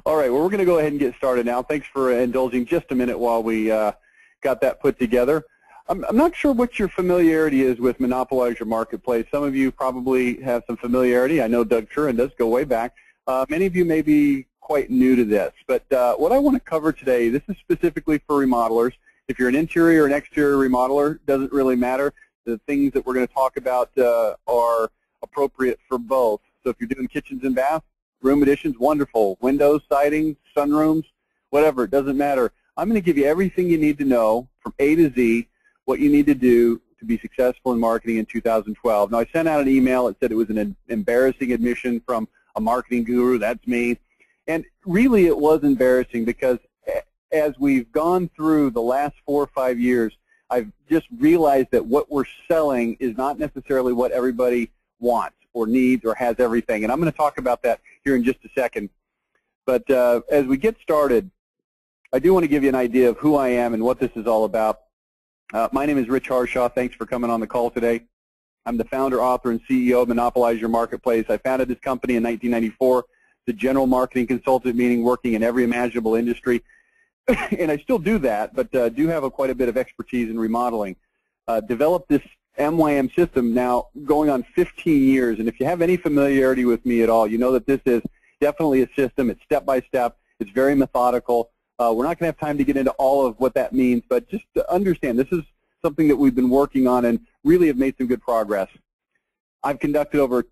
All right, well, we're going to go ahead and get started now. Thanks for indulging just a minute while we got that put together. I'm not sure what your familiarity is with Monopolize Your Marketplace. Some of you probably have some familiarity. I know Doug Turin does go way back. Many of you may be quite new to this. But what I want to cover today, this is specifically for remodelers. If you're an interior or an exterior remodeler, doesn't really matter. The things that we're going to talk about are appropriate for both. So if you're doing kitchens and baths, room additions, wonderful. Windows, siding, sunrooms, whatever, it doesn't matter. I'm going to give you everything you need to know from A to Z, what you need to do to be successful in marketing in 2012. Now, I sent out an email that said it was an embarrassing admission from a marketing guru. That's me. And really, it was embarrassing because as we've gone through the last 4 or 5 years, I've just realized that what we're selling is not necessarily what everybody wants or needs or has everything. And I'm going to talk about that here in just a second. But as we get started, I do want to give you an idea of who I am and what this is all about. My name is Rich Harshaw. Thanks for coming on the call today. I'm the founder, author, and CEO of Monopolize Your Marketplace. I founded this company in 1994. The general marketing consultant, meaning working in every imaginable industry. And I still do that, but do have quite a bit of expertise in remodeling. Developed this MYM system now going on 15 years. And if you have any familiarity with me at all, you know that this is definitely a system. It's step-by-step. It's very methodical. We're not going to have time to get into all of what that means, but just to understand, this is something that we've been working on and really have made some good progress. I've conducted over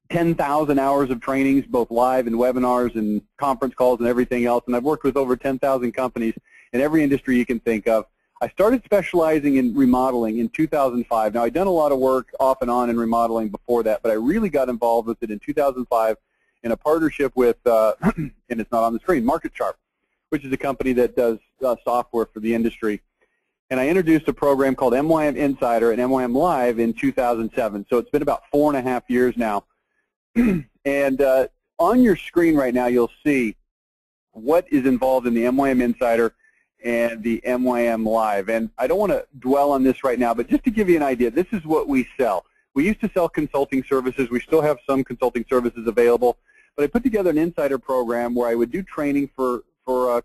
10,000 hours of trainings, both live and webinars and conference calls and everything else, and I've worked with over 10,000 companies in every industry you can think of. I started specializing in remodeling in 2005. Now, I'd done a lot of work off and on in remodeling before that, but I really got involved with it in 2005 in a partnership with, and it's not on the screen, MarketSharp, which is a company that does software for the industry. And I introduced a program called MYM Insider and MYM Live in 2007. So it's been about 4.5 years now. And on your screen right now, you'll see what is involved in the MYM Insider and the MYM Live. And I don't want to dwell on this right now, but just to give you an idea, this is what we sell. We used to sell consulting services. We still have some consulting services available. But I put together an insider program where I would do training for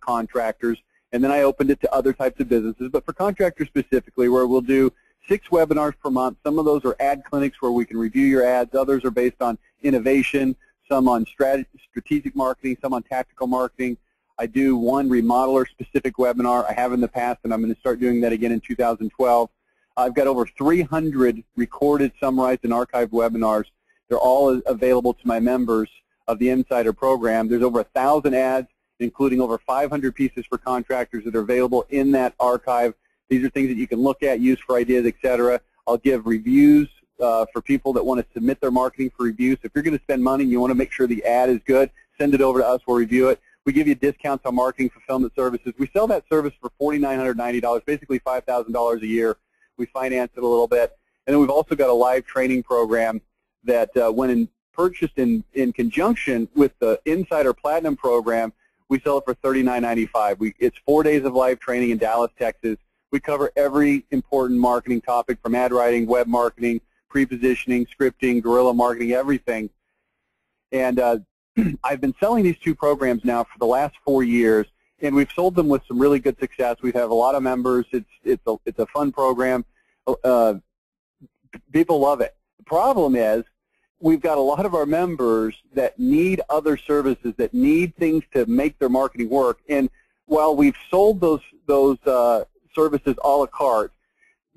contractors, and then I opened it to other types of businesses. But for contractors specifically, where we'll do 6 webinars per month. Some of those are ad clinics where we can review your ads. Others are based on innovation, some on strategic marketing, some on tactical marketing. I do one remodeler-specific webinar. I have in the past, and I'm going to start doing that again in 2012. I've got over 300 recorded, summarized, and archived webinars. They're all available to my members of the Insider program. There's over 1,000 ads, including over 500 pieces for contractors that are available in that archive. These are things that you can look at, use for ideas, etc. I'll give reviews for people that want to submit their marketing for reviews. If you're going to spend money and you want to make sure the ad is good, send it over to us. We'll review it. We give you discounts on marketing fulfillment services. We sell that service for $4,990, basically $5,000 a year. We finance it a little bit. And then we've also got a live training program that when purchased in conjunction with the Insider Platinum program, we sell it for $39.95. It's 4 days of live training in Dallas, Texas. We cover every important marketing topic from ad writing, web marketing, pre-positioning, scripting, guerrilla marketing, everything. And I've been selling these 2 programs now for the last 4 years, and we've sold them with some really good success. We have a lot of members. It's a fun program. People love it. The problem is we've got a lot of our members that need other services, that need things to make their marketing work. And while we've sold those services a la carte,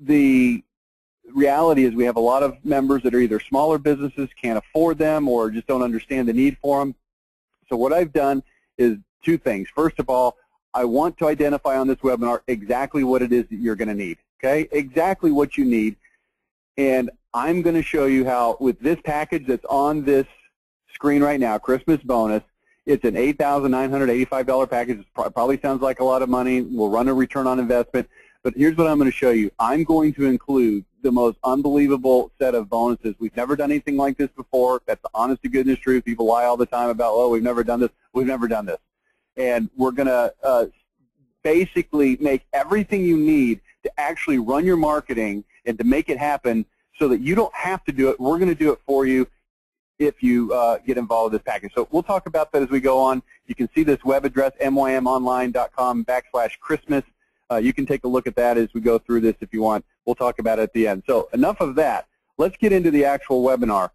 the reality is we have a lot of members that are either smaller businesses, can't afford them, or just don't understand the need for them. So what I've done is 2 things. First of all, I want to identify on this webinar exactly what it is that you're going to need, okay? Exactly what you need. And I'm going to show you how, with this package that's on this screen right now, Christmas bonus, it's an $8,985 package. It probably sounds like a lot of money. We'll run a return on investment. But here's what I'm going to show you. I'm going to include the most unbelievable set of bonuses. We've never done anything like this before. That's the honest to goodness truth. People lie all the time about, oh, we've never done this. We've never done this. And we're going to basically make everything you need to actually run your marketing and to make it happen so that you don't have to do it. We're going to do it for you. if you get involved with this package. So we'll talk about that as we go on. You can see this web address, mymonline.com/Christmas. You can take a look at that as we go through this if you want. We'll talk about it at the end. So enough of that. Let's get into the actual webinar.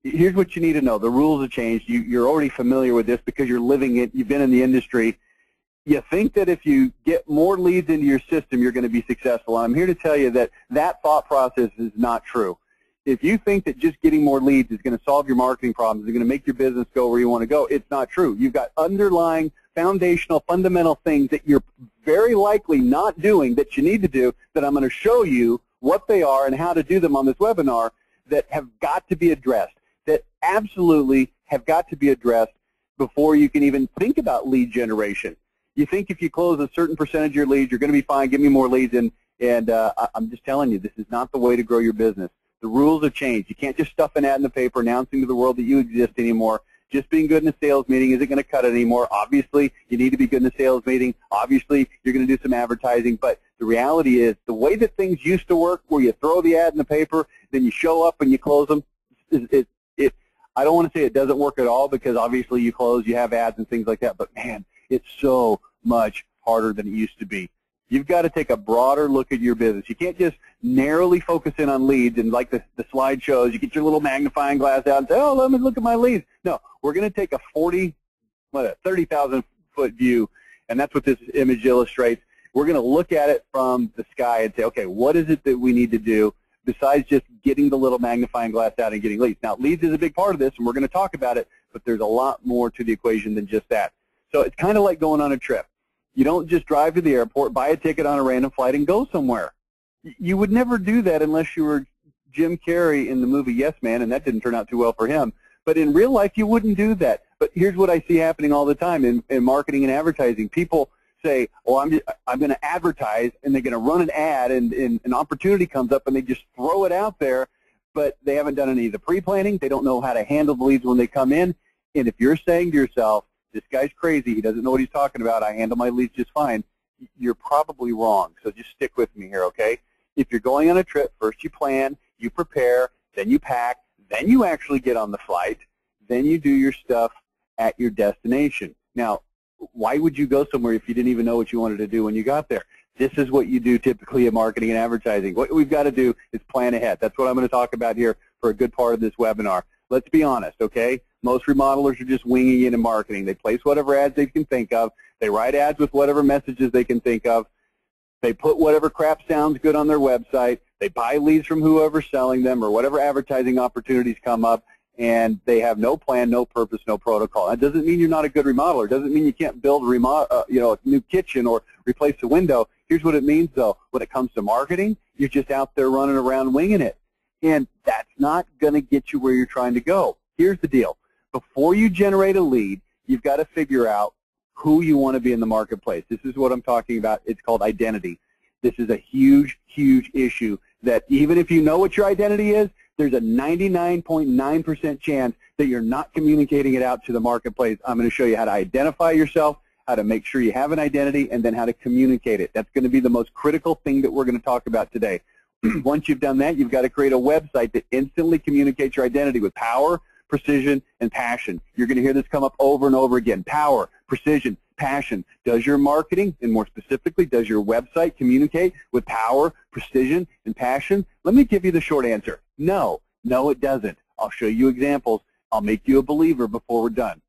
Here's what you need to know. The rules have changed. You're already familiar with this because you're living it. You've been in the industry. You think that if you get more leads into your system, you're going to be successful. And I'm here to tell you that that thought process is not true. If you think that just getting more leads is going to solve your marketing problems, is going to make your business go where you want to go, it's not true. You've got underlying, foundational, fundamental things that you're very likely not doing that you need to do that I'm going to show you what they are and how to do them on this webinar that have got to be addressed, that absolutely have got to be addressed before you can even think about lead generation. You think if you close a certain percentage of your leads, you're going to be fine, give me more leads, and I'm just telling you, this is not the way to grow your business. The rules have changed. You can't just stuff an ad in the paper announcing to the world that you exist anymore. Just being good in a sales meeting isn't going to cut it anymore. Obviously, you need to be good in a sales meeting. Obviously, you're going to do some advertising. But the reality is the way that things used to work, where you throw the ad in the paper, then you show up and you close them, I don't want to say it doesn't work at all because obviously you close, you have ads and things like that. But, man, it's so much harder than it used to be. You've got to take a broader look at your business. You can't just narrowly focus in on leads and like the slide shows, you get your little magnifying glass out and say, oh, let me look at my leads. No, we're going to take a 30,000-foot view, and that's what this image illustrates. We're going to look at it from the sky and say, okay, what is it that we need to do besides just getting the little magnifying glass out and getting leads? Now, leads is a big part of this, and we're going to talk about it, but there's a lot more to the equation than just that. So it's kind of like going on a trip. You don't just drive to the airport, buy a ticket on a random flight, and go somewhere. You would never do that unless you were Jim Carrey in the movie Yes Man, and that didn't turn out too well for him. But in real life, you wouldn't do that. But here's what I see happening all the time in marketing and advertising. People say, well, I'm going to advertise, and they're going to run an ad, and an opportunity comes up, and they just throw it out there, but they haven't done any of the pre-planning. They don't know how to handle the leads when they come in. And if you're saying to yourself, this guy's crazy, he doesn't know what he's talking about, I handle my leads just fine, you're probably wrong. So just stick with me here, okay? If you're going on a trip, first you plan, you prepare, then you pack, then you actually get on the flight, then you do your stuff at your destination. Now, why would you go somewhere if you didn't even know what you wanted to do when you got there? This is what you do typically in marketing and advertising. What we've got to do is plan ahead. That's what I'm going to talk about here for a good part of this webinar. Let's be honest, okay? Most remodelers are just winging it in marketing. They place whatever ads they can think of. They write ads with whatever messages they can think of. They put whatever crap sounds good on their website. They buy leads from whoever's selling them or whatever advertising opportunities come up, and they have no plan, no purpose, no protocol. That doesn't mean you're not a good remodeler. It doesn't mean you can't build a new kitchen or replace a window. Here's what it means, though. When it comes to marketing, you're just out there running around winging it, and that's not going to get you where you're trying to go. Here's the deal. Before you generate a lead, you've got to figure out who you want to be in the marketplace. This is what I'm talking about. It's called identity. This is a huge, huge issue that even if you know what your identity is, there's a 99.9% chance that you're not communicating it out to the marketplace. I'm going to show you how to identify yourself, how to make sure you have an identity, and then how to communicate it. That's going to be the most critical thing that we're going to talk about today. Once you've done that, you've got to create a website that instantly communicates your identity with power, precision, and passion. You're going to hear this come up over and over again. Power, precision, passion. Does your marketing, and more specifically, does your website communicate with power, precision, and passion? Let me give you the short answer. No. No, it doesn't. I'll show you examples. I'll make you a believer before we're done.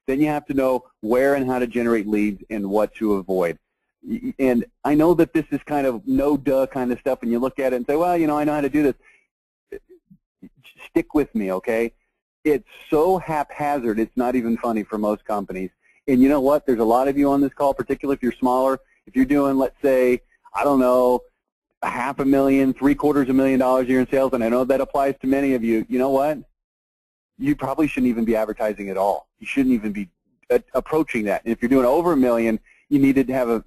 Then you have to know where and how to generate leads and what to avoid. And I know that this is kind of no-duh kind of stuff, and you look at it and say, well, you know, I know how to do this. Stick with me, okay? It's so haphazard, it's not even funny for most companies. And you know what? There's a lot of you on this call, particularly if you're smaller. If you're doing, let's say, I don't know, $500,000, $750,000 a year in sales, and I know that applies to many of you, you know what? You probably shouldn't even be advertising at all. You shouldn't even be approaching that. And if you're doing over $1 million, you need to have a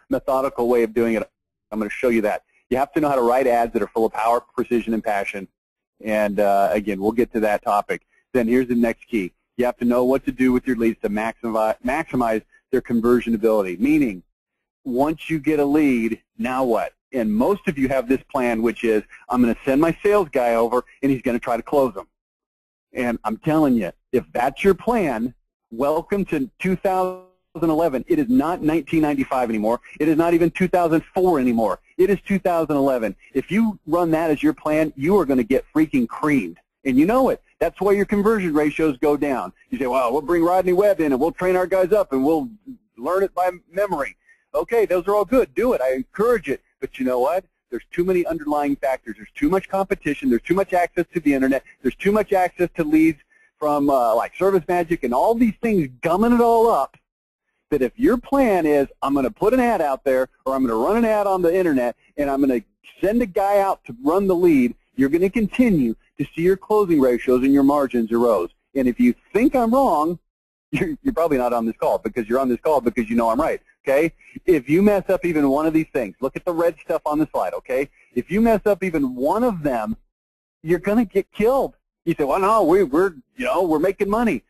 methodical way of doing it. I'm going to show you that. You have to know how to write ads that are full of power, precision, and passion. And again, we'll get to that topic. Then here's the next key. You have to know what to do with your leads to maximize their conversion ability. Meaning, once you get a lead, now what? And most of you have this plan, which is, I'm going to send my sales guy over, and he's going to try to close them. And I'm telling you, if that's your plan, welcome to 2011. It is not 1995 anymore. It is not even 2004 anymore. It is 2011. If you run that as your plan, you are going to get freaking creamed. And you know it. That's why your conversion ratios go down. You say, well, we'll bring Rodney Webb in and we'll train our guys up and we'll learn it by memory. Okay, those are all good. Do it. I encourage it. But you know what? There's too many underlying factors. There's too much competition. There's too much access to the internet. There's too much access to leads from like Service Magic and all these things gumming it all up, that if your plan is, I'm going to put an ad out there or I'm going to run an ad on the internet and I'm going to send a guy out to run the lead, you're going to continue to see your closing ratios and your margins erode. And if you think I'm wrong, you're probably not on this call, because you're on this call because you know I'm right, okay? If you mess up even one of these things, look at the red stuff on the slide, okay? If you mess up even one of them, you're going to get killed. You say, well, no, we're making money.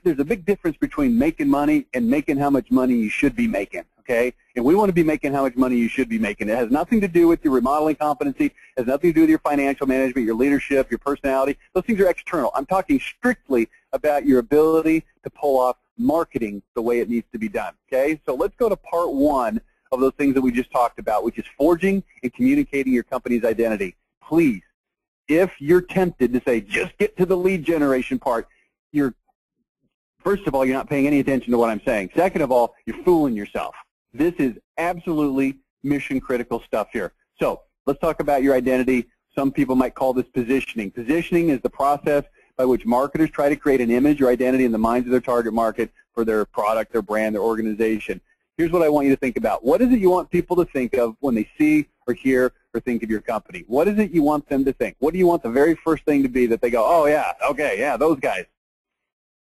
There's a big difference between making money and making how much money you should be making, okay? And we want to be making how much money you should be making. It has nothing to do with your remodeling competency. It has nothing to do with your financial management, your leadership, your personality. Those things are external. I'm talking strictly about your ability to pull off marketing the way it needs to be done, okay? So let's go to part one of those things that we just talked about, which is forging and communicating your company's identity. Please, if you're tempted to say, just get to the lead generation part, first of all, you're not paying any attention to what I'm saying. Second of all, you're fooling yourself. This is absolutely mission-critical stuff here. So let's talk about your identity. Some people might call this positioning. Positioning is the process by which marketers try to create an image or identity in the minds of their target market for their product, their brand, their organization. Here's what I want you to think about. What is it you want people to think of when they see or hear or think of your company? What is it you want them to think? What do you want the very first thing to be that they go, oh, yeah, okay, yeah, those guys?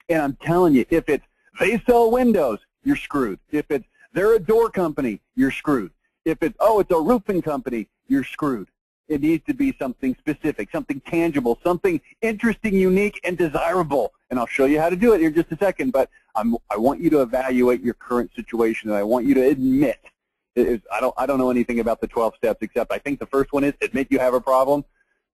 And I'm telling you, if it's they sell windows, you're screwed. If it's they're a door company, you're screwed. If it's, oh, it's a roofing company, you're screwed. It needs to be something specific, something tangible, something interesting, unique, and desirable. And I'll show you how to do it here in just a second, but I want you to evaluate your current situation, and I want you to admit. I don't know anything about the 12 steps, except I think the first one is admit you have a problem.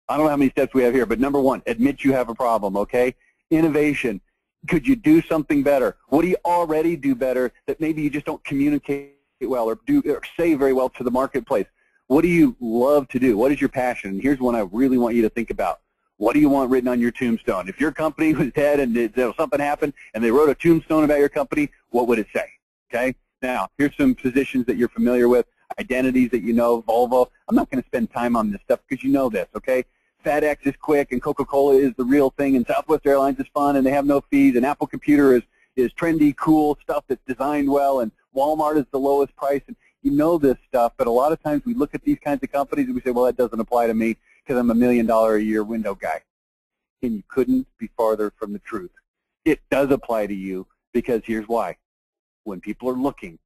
I don't know how many steps we have here, but number one, admit you have a problem, okay? Innovation. Could you do something better? What do you already do better that maybe you just don't communicate well or say very well to the marketplace? What do you love to do? What is your passion? And here's one I really want you to think about. What do you want written on your tombstone? If your company was dead and something happened and they wrote a tombstone about your company, what would it say? Okay? Now, here's some positions that you're familiar with, identities that you know, Volvo. I'm not going to spend time on this stuff because you know this, okay? FedEx is quick, and Coca-Cola is the real thing, and Southwest Airlines is fun, and they have no fees, and Apple Computer is trendy, cool stuff that's designed well, and Walmart is the lowest price. And you know this stuff, but a lot of times we look at these kinds of companies and we say, well, that doesn't apply to me because I'm $1 million a year window guy. And you couldn't be farther from the truth. It does apply to you, because here's why. When people are looking,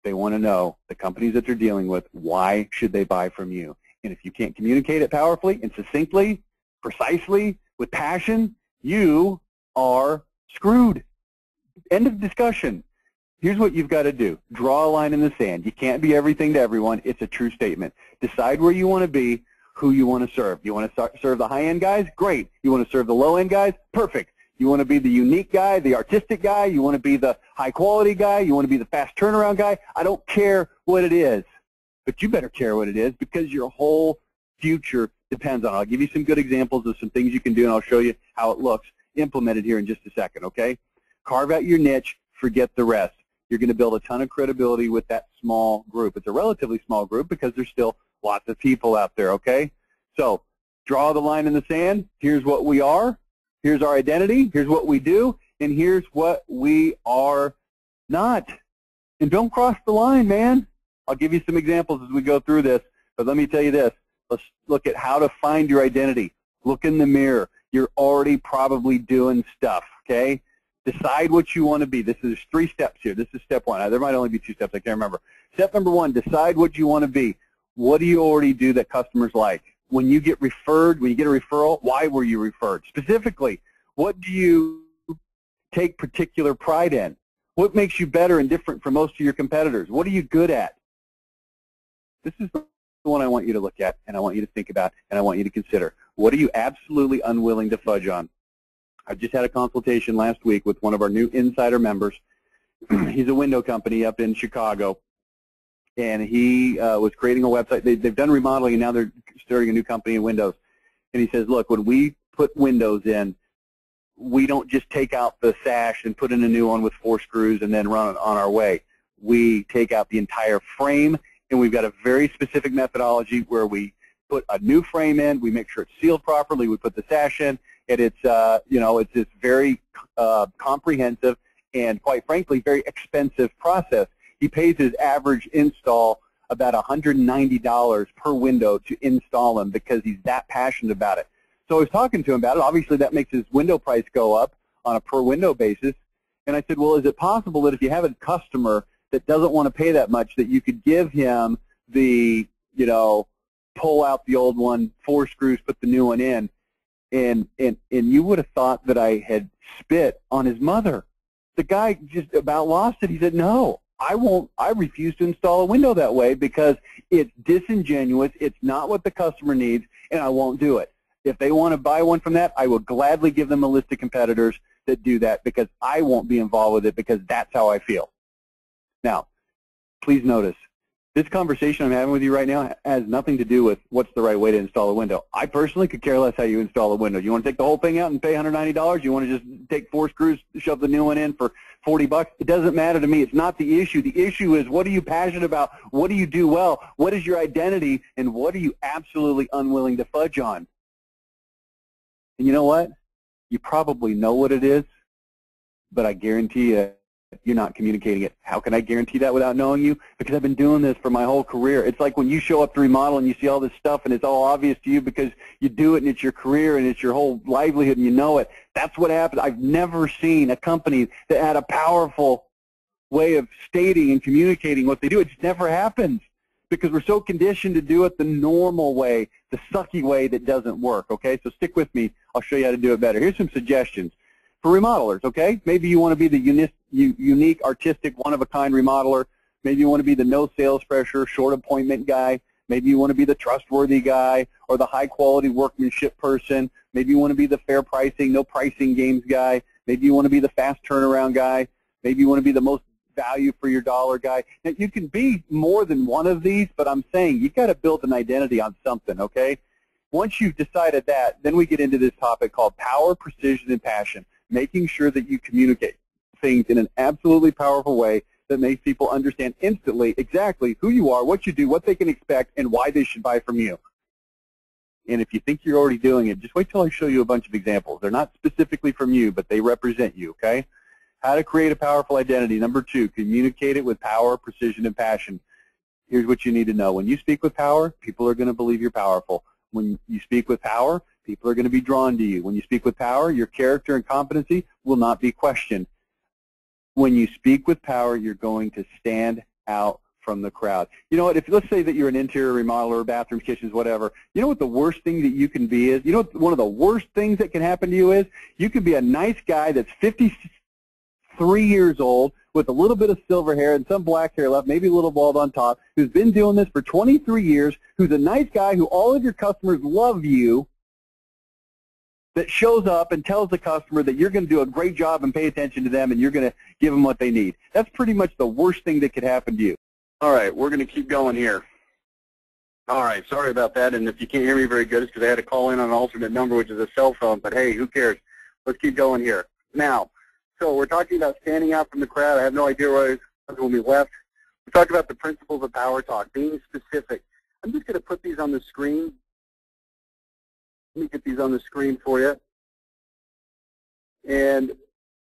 they want to know the companies that they're dealing with, why should they buy from you? And if you can't communicate it powerfully and succinctly, precisely, with passion, you are screwed. End of discussion. Here's what you've got to do. Draw a line in the sand. You can't be everything to everyone. It's a true statement. Decide where you want to be, who you want to serve. You want to serve the high-end guys? Great. You want to serve the low-end guys? Perfect. You want to be the unique guy, the artistic guy? You want to be the high-quality guy? You want to be the fast turnaround guy? I don't care what it is. But you better care what it is, because your whole future depends on it. I'll give you some good examples of some things you can do, and I'll show you how it looks implemented here in just a second, okay? Carve out your niche, forget the rest. You're going to build a ton of credibility with that small group. It's a relatively small group because there's still lots of people out there, okay? So draw the line in the sand. Here's what we are. Here's our identity. Here's what we do. And here's what we are not. And don't cross the line, man. I'll give you some examples as we go through this, but let me tell you this. Let's look at how to find your identity. Look in the mirror. You're already probably doing stuff, okay? Decide what you want to be. This is 3 steps here. This is step 1. There might only be 2 steps. I can't remember. Step number 1, decide what you want to be. What do you already do that customers like? When you get referred, when you get a referral, why were you referred? Specifically, what do you take particular pride in? What makes you better and different from most of your competitors? What are you good at? This is the one I want you to look at, and I want you to think about, and I want you to consider. What are you absolutely unwilling to fudge on? I just had a consultation last week with one of our new insider members. He's a window company up in Chicago, and he was creating a website. They've done remodeling, and now they're starting a new company in windows. And he says, look, when we put windows in, we don't just take out the sash and put in a new one with 4 screws and then run on our way. We take out the entire frame, and we've got a very specific methodology where we put a new frame in, we make sure it's sealed properly, we put the sash in, and it's, it's this very comprehensive and, quite frankly, very expensive process. He pays his average install about $190 per window to install them because he's that passionate about it. So I was talking to him about it. Obviously, that makes his window price go up on a per window basis. And I said, well, is it possible that if you have a customer that doesn't want to pay that much, that you could give him the, pull out the old one, 4 screws, put the new one in, and you would have thought that I had spit on his mother. The guy just about lost it. He said, no, I won't. I refuse to install a window that way because it's disingenuous. It's not what the customer needs, and I won't do it. If they want to buy one from that, I will gladly give them a list of competitors that do that because I won't be involved with it because that's how I feel. Now, please notice, this conversation I'm having with you right now has nothing to do with what's the right way to install a window. I personally could care less how you install a window. You want to take the whole thing out and pay $190? You want to just take 4 screws, shove the new one in for $40? It doesn't matter to me. It's not the issue. The issue is, what are you passionate about? What do you do well? What is your identity? And what are you absolutely unwilling to fudge on? And you know what? You probably know what it is, but I guarantee you, you're not communicating it. How can I guarantee that without knowing you? Because I've been doing this for my whole career. It's like when you show up to remodel and you see all this stuff and it's all obvious to you because you do it and it's your career and it's your whole livelihood and you know it. That's what happens. I've never seen a company that had a powerful way of stating and communicating what they do. It just never happens because we're so conditioned to do it the normal way, the sucky way that doesn't work, okay? So stick with me. I'll show you how to do it better. Here's some suggestions. For remodelers, okay? Maybe you want to be the unique, artistic, one-of-a-kind remodeler. Maybe you want to be the no sales pressure, short appointment guy. Maybe you want to be the trustworthy guy or the high-quality workmanship person. Maybe you want to be the fair pricing, no pricing games guy. Maybe you want to be the fast turnaround guy. Maybe you want to be the most value for your dollar guy. Now, you can be more than one of these, but I'm saying you've got to build an identity on something, okay? Once you've decided that, then we get into this topic called power, precision, and passion. Making sure that you communicate things in an absolutely powerful way that makes people understand instantly exactly who you are, what you do, what they can expect, and why they should buy from you. And if you think you're already doing it, just wait till I show you a bunch of examples. They're not specifically from you, but they represent you, okay? How to create a powerful identity. Number 2, communicate it with power, precision, and passion. Here's what you need to know. When you speak with power, people are going to believe you're powerful. When you speak with power, people are going to be drawn to you. When you speak with power, your character and competency will not be questioned. When you speak with power, you're going to stand out from the crowd. You know what? If let's say that you're an interior remodeler, bathrooms, kitchens, whatever. You know what the worst thing that you can be is? You know what one of the worst things that can happen to you is? You can be a nice guy that's 53 years old with a little bit of silver hair and some black hair left, maybe a little bald on top, who's been doing this for 23 years, who's a nice guy who all of your customers love you, that shows up and tells the customer that you're going to do a great job and pay attention to them and you're going to give them what they need. That's pretty much the worst thing that could happen to you. All right, we're going to keep going here. All right, sorry about that, and if you can't hear me very good, it's because I had to call in on an alternate number, which is a cell phone, but hey, who cares? Let's keep going here. Now, so we're talking about standing out from the crowd. I have no idea where when we left. We talked about the principles of power talk, being specific. I'm just going to put these on the screen. Let me get these on the screen for you. And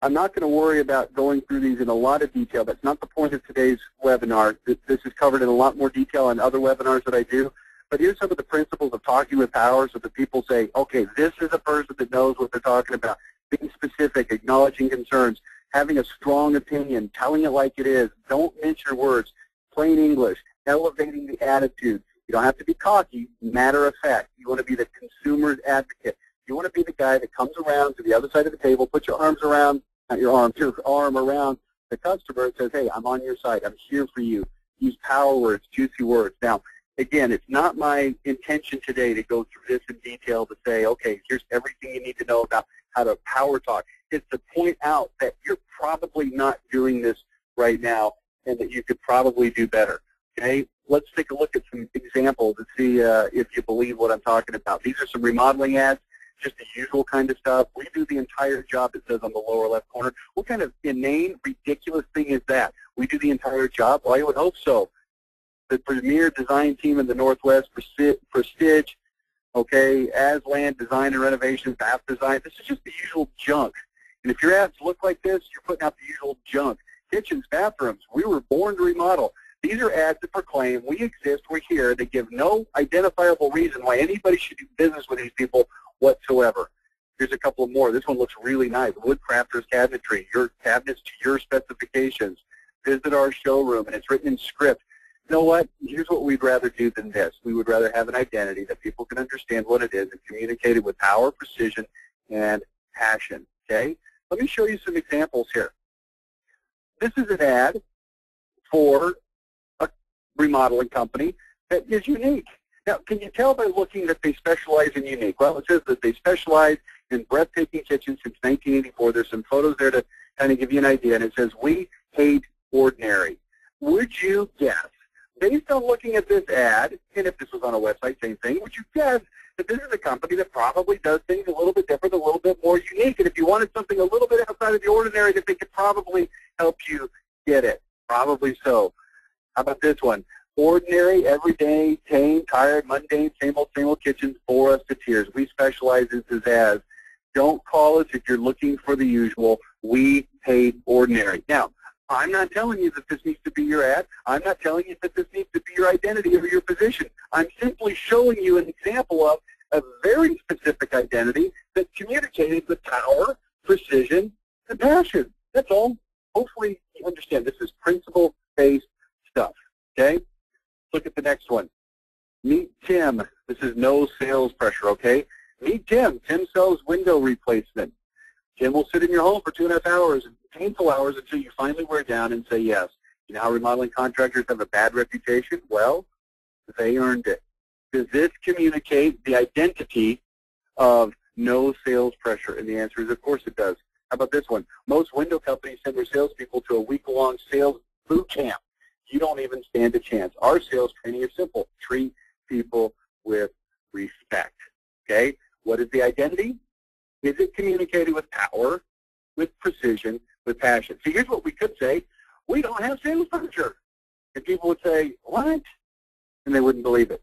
I'm not going to worry about going through these in a lot of detail. That's not the point of today's webinar. This is covered in a lot more detail on other webinars that I do. But here's some of the principles of talking with power so that people say, okay, this is a person that knows what they're talking about. Being specific, acknowledging concerns, having a strong opinion, telling it like it is, don't mince your words, plain English, elevating the attitude. You don't have to be cocky, matter of fact. You want to be the consumer's advocate. You want to be the guy that comes around to the other side of the table, put your arms around, not your arm, your arm around the customer and says, hey, I'm on your side. I'm here for you. Use power words, juicy words. Now, again, it's not my intention today to go through this in detail to say, okay, here's everything you need to know about how to power talk. It's to point out that you're probably not doing this right now and that you could probably do better. Okay, let's take a look at some examples and see if you believe what I'm talking about. These are some remodeling ads, just the usual kind of stuff. We do the entire job, it says on the lower left corner. What kind of inane, ridiculous thing is that? We do the entire job? Well, I would hope so. The premier design team in the Northwest, Prestige, okay, Aslan Design and Renovations, Bath Design. This is just the usual junk. And if your ads look like this, you're putting out the usual junk. Kitchens, bathrooms, we were born to remodel. These are ads that proclaim we exist, we're here. They give no identifiable reason why anybody should do business with these people whatsoever. Here's a couple more. This one looks really nice. Woodcrafters Cabinetry, your cabinets to your specifications. Visit our showroom, and it's written in script. You know what? Here's what we'd rather do than this. We would rather have an identity that people can understand what it is and communicate it with power, precision, and passion. Okay? Let me show you some examples here. This is an ad for a remodeling company that is unique. Now, can you tell by looking that they specialize in unique? Well, it says that they specialize in breathtaking kitchens since 1984. There's some photos there to kind of give you an idea, and it says, we hate ordinary. Would you guess, based on looking at this ad, and if this was on a website, same thing, would you guess that this is a company that probably does things a little bit different, a little bit more unique, and if you wanted something a little bit outside of the ordinary, that they could probably help you get it? Probably so. How about this one? Ordinary, everyday, tame, tired, mundane, same old kitchens bore us to tears. We specialize in pizzazz. Don't call us if you're looking for the usual. We hate ordinary. Now, I'm not telling you that this needs to be your ad. I'm not telling you that this needs to be your identity or your position. I'm simply showing you an example of a very specific identity that communicated with power, precision, and passion. That's all. Hopefully you understand this is principle-based stuff. Okay? Look at the next one. Meet Tim. This is no sales pressure, okay? Meet Tim. Tim sells window replacement. Tim will sit in your home for 2.5 hours, painful hours, until you finally wear down and say yes. You know how remodeling contractors have a bad reputation? Well, they earned it. Does this communicate the identity of no sales pressure? And the answer is, of course it does. How about this one? Most window companies send their salespeople to a week-long sales boot camp. You don't even stand a chance. Our sales training is simple. Treat people with respect. Okay? What is the identity? Is it communicated with power, with precision, with passion? See, here's what we could say. We don't have sales pressure. And people would say, what? And they wouldn't believe it.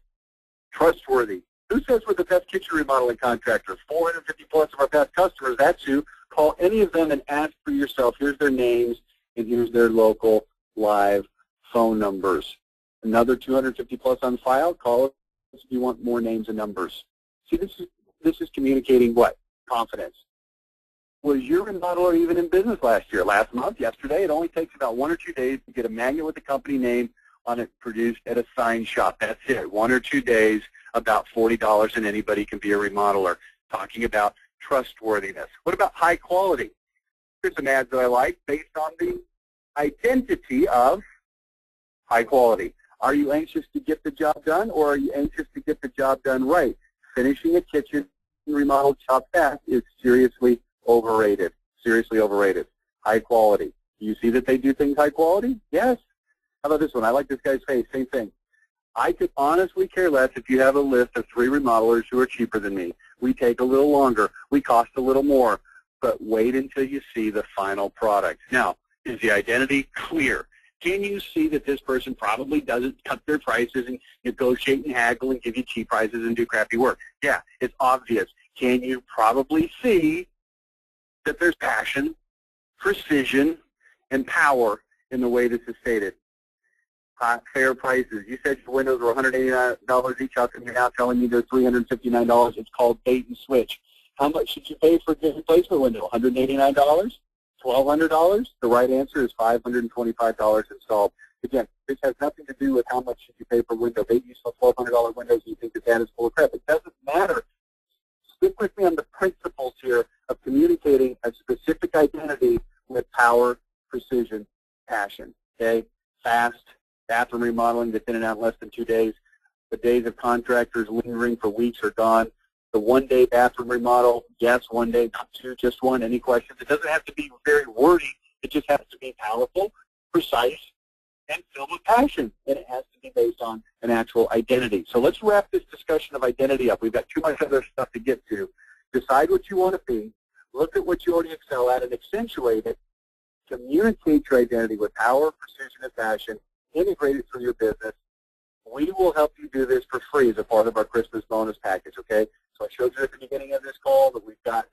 Trustworthy. Who says we're the best kitchen remodeling contractors? 450 plus of our past customers. That's who. Call any of them and ask for yourself. Here's their names, and here's their local live phone numbers. Another 250 plus on file. Call us if you want more names and numbers. See, this is communicating what? Confidence. Was your remodeler even in business last year, last month, yesterday? It only takes about 1 or 2 days to get a manual with the company name on it produced at a sign shop. That's it. 1 or 2 days, about $40, and anybody can be a remodeler. Talking about trustworthiness. What about high quality? Here's some ads that I like based on the identity of high quality. Are you anxious to get the job done, or are you anxious to get the job done right? Finishing a kitchen remodeled shop fast is seriously overrated. Seriously overrated. High quality. Do you see that they do things high quality? Yes. How about this one? I like this guy's face. Same thing. I could honestly care less if you have a list of 3 remodelers who are cheaper than me. We take a little longer. We cost a little more. But wait until you see the final product. Now, is the identity clear? Can you see that this person probably doesn't cut their prices and negotiate and haggle and give you cheap prices and do crappy work? Yeah, it's obvious. Can you probably see that there's passion, precision, and power in the way this is stated? Fair prices. You said your windows were $189 each. How come you're now telling me they're $359? It's called bait and switch. How much should you pay for a replacement window? $189? $1,200? The right answer is $525 installed. Again, this has nothing to do with how much should you pay per window. Maybe you sell $1,200 windows and you think this ad is full of crap. It doesn't matter. Stick with me on the principles here of communicating a specific identity with power, precision, passion. Okay? Fast, bathroom remodeling that's in and out in less than 2 days. The days of contractors lingering for weeks are gone. the one-day bathroom remodel. Yes, one day, not two, just one. Any questions? It doesn't have to be very wordy. It just has to be powerful, precise, and filled with passion. And it has to be based on an actual identity. So let's wrap this discussion of identity up. We've got too much other stuff to get to. Decide what you want to be. Look at what you already excel at and accentuate it. Communicate your identity with power, precision, and passion. Integrate it through your business. We will help you do this for free as a part of our Christmas bonus package, okay? So I showed you at the beginning of this call that we've got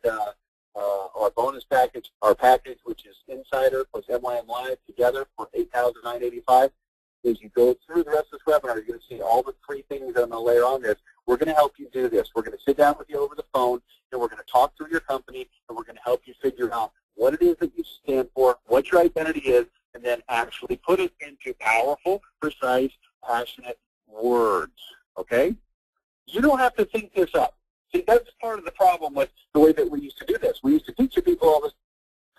our bonus package, our package, which is Insider plus MYM Live together for $8,985. As you go through the rest of this webinar, you're going to see all the free things that I'm going to layer on this. We're going to help you do this. We're going to sit down with you over the phone, and we're going to talk through your company, and we're going to help you figure out what it is that you stand for, what your identity is, and then actually put it into powerful, precise, passionate words, okay? You don't have to think this up. See, that's part of the problem with the way that we used to do this. We used to teach people all this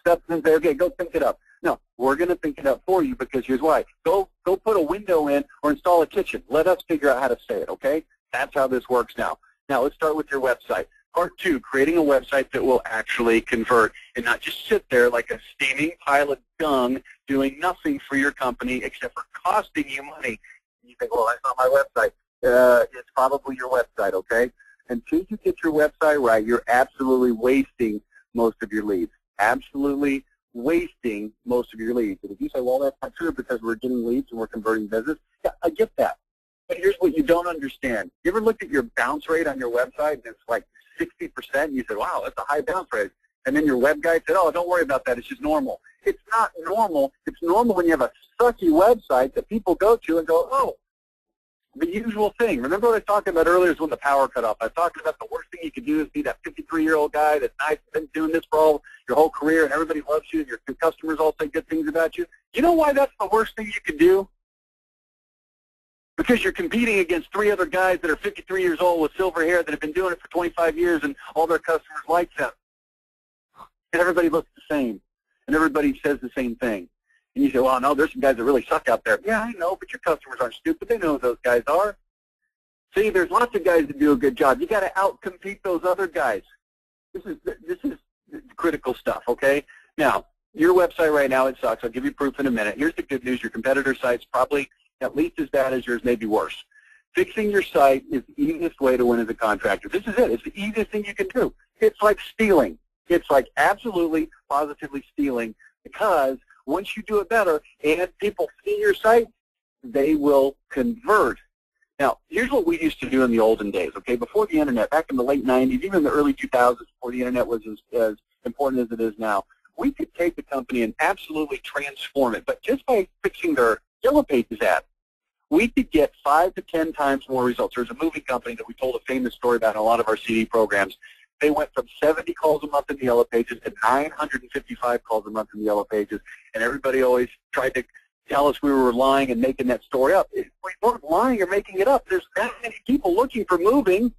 stuff and say, okay, go think it up. No, we're going to think it up for you because here's why. Go put a window in or install a kitchen. Let us figure out how to say it, okay? That's how this works now. Now, let's start with your website. Part 2, creating a website that will actually convert and not just sit there like a steaming pile of dung doing nothing for your company except for costing you money. You think, well, that's not my website. It's probably your website, okay? Until you get your website right, you're absolutely wasting most of your leads. Absolutely wasting most of your leads. And if you say, well, that's not true because we're getting leads and we're converting business, yeah, I get that. But here's what you don't understand. You ever looked at your bounce rate on your website and it's like 60%? And you said, wow, that's a high bounce rate. And then your web guy said, oh, don't worry about that. It's just normal. It's not normal. It's normal when you have a sucky website that people go to and go, oh, the usual thing. Remember what I was talking about earlier is when the power cut off. I was talking about the worst thing you could do is be that 53-year-old guy that's nice, been doing this for your whole career, and everybody loves you, and your customers all say good things about you. You know why that's the worst thing you could do? Because you're competing against 3 other guys that are 53 years old with silver hair that have been doing it for 25 years, and all their customers like them. And everybody looks the same, and everybody says the same thing. And you say, well, no, there's some guys that really suck out there. Yeah, I know, but your customers aren't stupid. They know who those guys are. See, there's lots of guys that do a good job. You got to out-compete those other guys. This is critical stuff, okay? Now, your website right now, it sucks. I'll give you proof in a minute. Here's the good news. Your competitor site's probably at least as bad as yours, maybe worse. Fixing your site is the easiest way to win as a contractor. This is it. It's the easiest thing you can do. It's like stealing. It's like absolutely, positively stealing, because once you do it better and people see your site, they will convert. Now, here's what we used to do in the olden days, okay? Before the Internet, back in the late 90s, even in the early 2000s, before the Internet was as important as it is now, we could take the company and absolutely transform it. But just by fixing their Yellow Pages ad, we could get 5 to 10 times more results. There's a moving company that we told a famous story about in a lot of our CD programs. They went from 70 calls a month in the Yellow Pages to 955 calls a month in the Yellow Pages, and everybody always tried to tell us we were lying and making that story up. We weren't lying or making it up. There's that many people looking for moving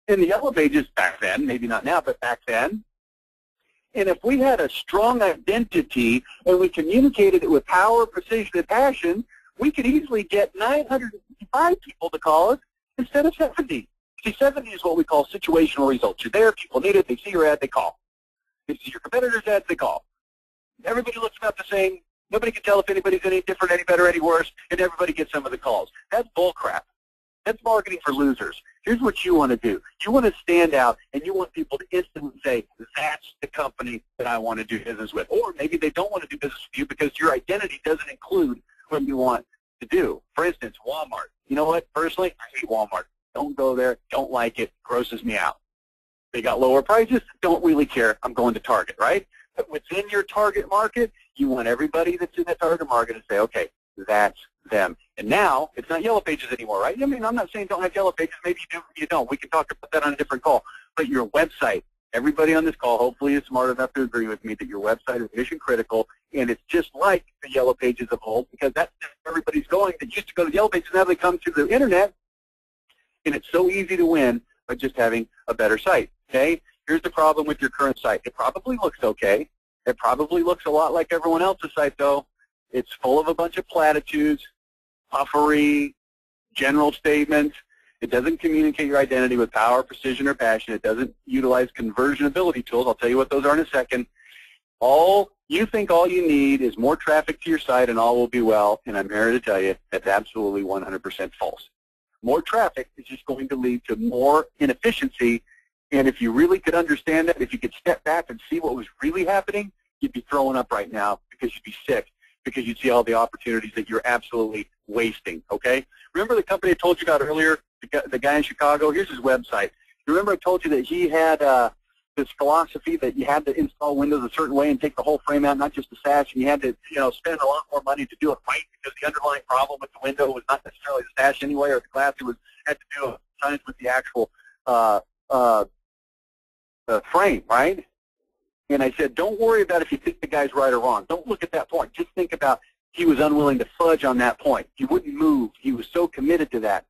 in the Yellow Pages back then, maybe not now, but back then. And if we had a strong identity and we communicated it with power, precision, and passion, we could easily get 955 people to call us instead of 70. See, 70 is what we call situational results. You're there, people need it, they see your ad, they call. They see your competitor's ads, they call. Everybody looks about the same. Nobody can tell if anybody's any different, any better, any worse, and everybody gets some of the calls. That's bull crap. That's marketing for losers. Here's what you want to do. You want to stand out, and you want people to instantly say, that's the company that I want to do business with. Or maybe they don't want to do business with you because your identity doesn't include what you want to do. For instance, Walmart. You know what? Personally, I hate Walmart. Don't go there. Don't like it. Grosses me out. They got lower prices. Don't really care. I'm going to Target, right? But within your target market, you want everybody that's in that target market to say, okay, that's them. And now, it's not Yellow Pages anymore, right? I mean, I'm not saying don't have Yellow Pages. Maybe you do, you don't. We can talk about that on a different call. But your website, everybody on this call hopefully is smart enough to agree with me that your website is mission critical, and it's just like the Yellow Pages of old, because that's where everybody's going. They used to go to the Yellow Pages, now they come to the Internet, and it's so easy to win by just having a better site, okay? Here's the problem with your current site. It probably looks okay. It probably looks a lot like everyone else's site, though. It's full of a bunch of platitudes, puffery, general statements, It doesn't communicate your identity with power, precision, or passion. It doesn't utilize conversionability tools. I'll tell you what those are in a second. You think all you need is more traffic to your site and all will be well, and I'm here to tell you that's absolutely 100% false. More traffic is just going to lead to more inefficiency, and if you really could understand that, if you could step back and see what was really happening, you'd be throwing up right now because you'd be sick, because you'd see all the opportunities that you're absolutely wasting, okay? Remember the company I told you about earlier, the guy in Chicago? Here's his website. Remember I told you that he had this philosophy that you had to install windows a certain way and take the whole frame out, not just the sash, and you had to, spend a lot more money to do it right because the underlying problem with the window was not necessarily the sash anyway or the glass. It had to do science with the actual frame, right? And I said, don't worry about if you think the guy's right or wrong. Don't look at that point. Just think about he was unwilling to fudge on that point. He wouldn't move. He was so committed to that.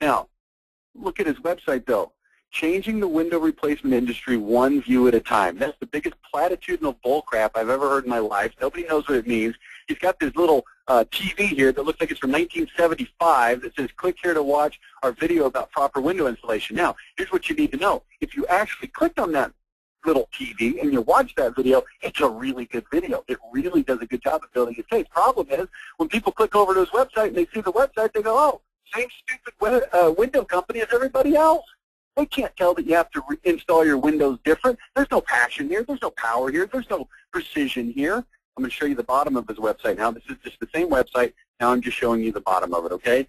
Now, look at his website, though. Changing the window replacement industry one view at a time. That's the biggest platitudinal bullcrap I've ever heard in my life. Nobody knows what it means. He's got this little TV here that looks like it's from 1975 that says, click here to watch our video about proper window installation. Now, here's what you need to know. If you actually clicked on that little TV and you watch that video, it's a really good video. It really does a good job of building his case. Problem is, when people click over to his website and they see the website, they go, oh, same stupid window company as everybody else. They can't tell that you have to install your windows different. There's no passion here. There's no power here. There's no precision here. I'm going to show you the bottom of his website now. This is just the same website. Now I'm just showing you the bottom of it, okay?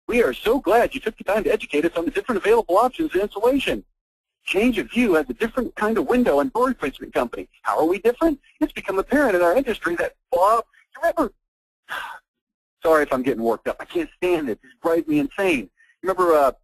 We are so glad you took the time to educate us on the different available options in installation. Change of View has a different kind of window and door replacement company. How are we different? It's become apparent in our industry that, Bob, you remember, sorry if I'm getting worked up. I can't stand it. This drives me insane. Remember,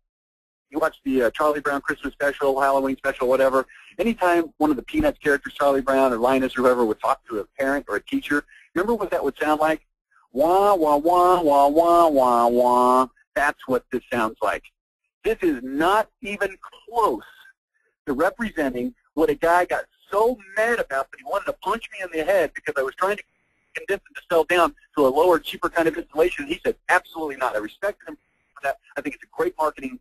you watch the Charlie Brown Christmas special, Halloween special, whatever. Anytime one of the Peanuts characters, Charlie Brown or Linus or whoever, would talk to a parent or a teacher, remember what that would sound like? Wah, wah, wah, wah, wah, wah, wah. That's what this sounds like. This is not even close to representing what a guy got so mad about that he wanted to punch me in the head because I was trying to convince him to sell down to a lower, cheaper kind of installation. He said, absolutely not. I respect him for that. I think it's a great marketing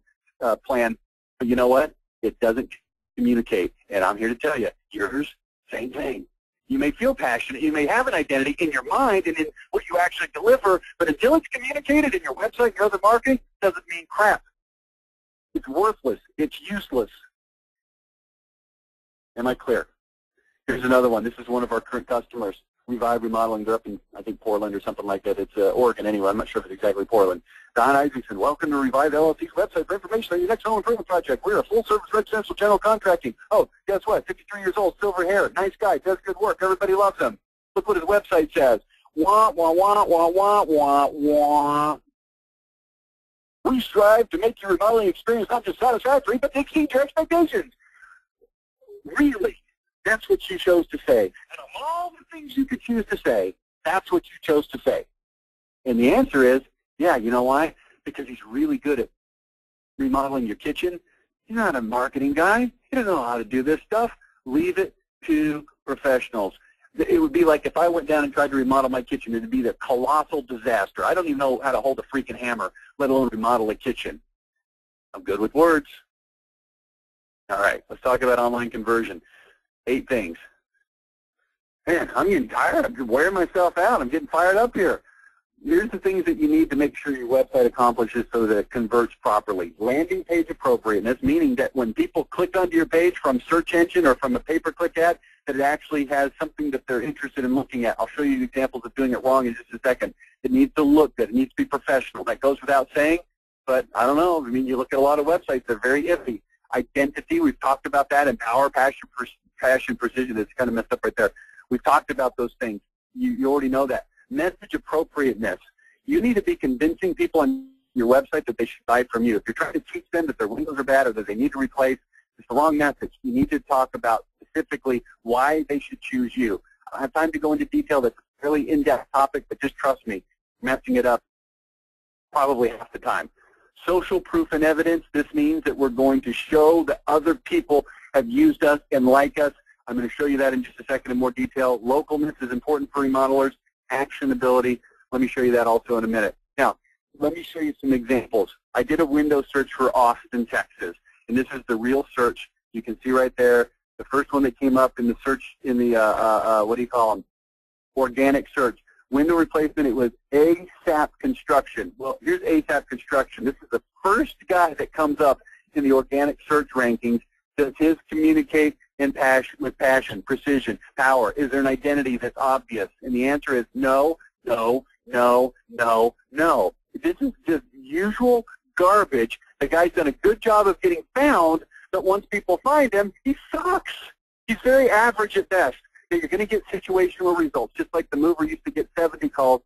plan, but you know what? It doesn't communicate, and I'm here to tell you, yours, same thing. You may feel passionate, you may have an identity in your mind and in what you actually deliver, but until it's communicated in your website and your other marketing, it doesn't mean crap. It's worthless. It's useless. Am I clear? Here's another one. This is one of our current customers, Revive Remodeling. They're up in, I think, Portland or something like that. It's Oregon anyway. I'm not sure if it's exactly Portland. Don Isaacson, welcome to Revive LLC's website for information on your next home improvement project. We're a full-service residential general contracting. Oh, guess what? 53 years old, silver hair, nice guy, does good work. Everybody loves him. Look what his website says. Wah, wah, wah, wah, wah, wah, wah. We strive to make your remodeling experience not just satisfactory, but to exceed your expectations. Really? That's what you chose to say. And of all the things you could choose to say, that's what you chose to say. And the answer is, yeah, you know why? Because he's really good at remodeling your kitchen. He's not a marketing guy. He doesn't know how to do this stuff. Leave it to professionals. It would be like if I went down and tried to remodel my kitchen, it would be the colossal disaster. I don't even know how to hold a freaking hammer, let alone remodel a kitchen. I'm good with words. All right, let's talk about online conversion. 8 things. Man, I'm getting tired. I'm wearing myself out. I'm getting fired up here. Here's the things that you need to make sure your website accomplishes so that it converts properly. Landing page appropriateness, meaning that when people click onto your page from search engine or from a pay-per-click ad, that it actually has something that they're interested in looking at. I'll show you examples of doing it wrong in just a second. It needs to look good. It needs to be professional. That goes without saying, but I don't know. I mean, you look at a lot of websites, they're very iffy. Identity, we've talked about that, and power, passion, precision. It's kind of messed up right there. We've talked about those things. You already know that. Message appropriateness. You need to be convincing people on your website that they should buy from you. If you're trying to teach them that their windows are bad or that they need to replace, it's the wrong message. You need to talk about specifically why they should choose you. I don't have time to go into detail. That's a really in-depth topic, but just trust me, messing it up probably half the time. Social proof and evidence. This means that we're going to show that other people have used us and like us. I'm going to show you that in just a second in more detail. Localness is important for remodelers. Actionability. Let me show you that also in a minute. Now, let me show you some examples. I did a window search for Austin, Texas, and this is the real search. You can see right there, the first one that came up in the search, in the, what do you call them, organic search. Window replacement, it was ASAP Construction. Well, here's ASAP Construction. This is the first guy that comes up in the organic search rankings. Does his communicate in with passion, precision, power? Is there an identity that's obvious? And the answer is no, no, no, no, no. This is just usual garbage. The guy's done a good job of getting found, but once people find him, he sucks. He's very average at best. You're going to get situational results, just like the mover used to get 70 calls,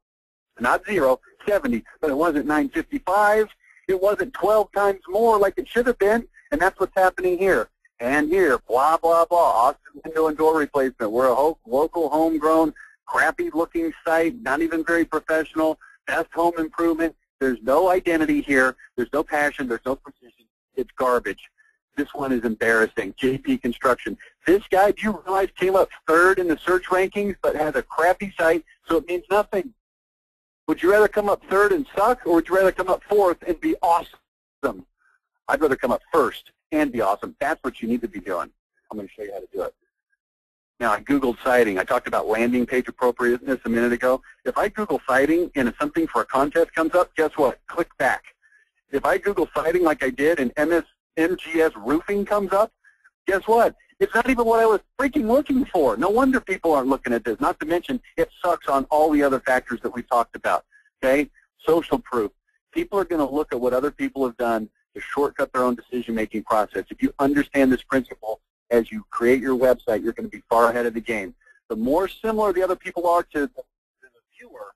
not 0, 70, but it wasn't 955. It wasn't 12 times more like it should have been, and that's what's happening here. And here, blah, blah, blah, Austin window and door replacement. We're a local, homegrown, crappy-looking site, not even very professional, best home improvement. There's no identity here. There's no passion. There's no precision. It's garbage. This one is embarrassing. JP Construction. This guy, do you realize, came up 3rd in the search rankings but has a crappy site, so it means nothing. Would you rather come up 3rd and suck, or would you rather come up 4th and be awesome? I'd rather come up 1st and be awesome. That's what you need to be doing. I'm going to show you how to do it. Now, I Googled citing. I talked about landing page appropriateness a minute ago. If I Google citing and something for a contest comes up, guess what? Click back. If I Google citing like I did and MGS roofing comes up, guess what? It's not even what I was freaking looking for. No wonder people aren't looking at this. Not to mention, it sucks on all the other factors that we talked about. Okay? Social proof. People are going to look at what other people have done to shortcut their own decision-making process. If you understand this principle as you create your website, you're going to be far ahead of the game. The more similar the other people are to the viewer,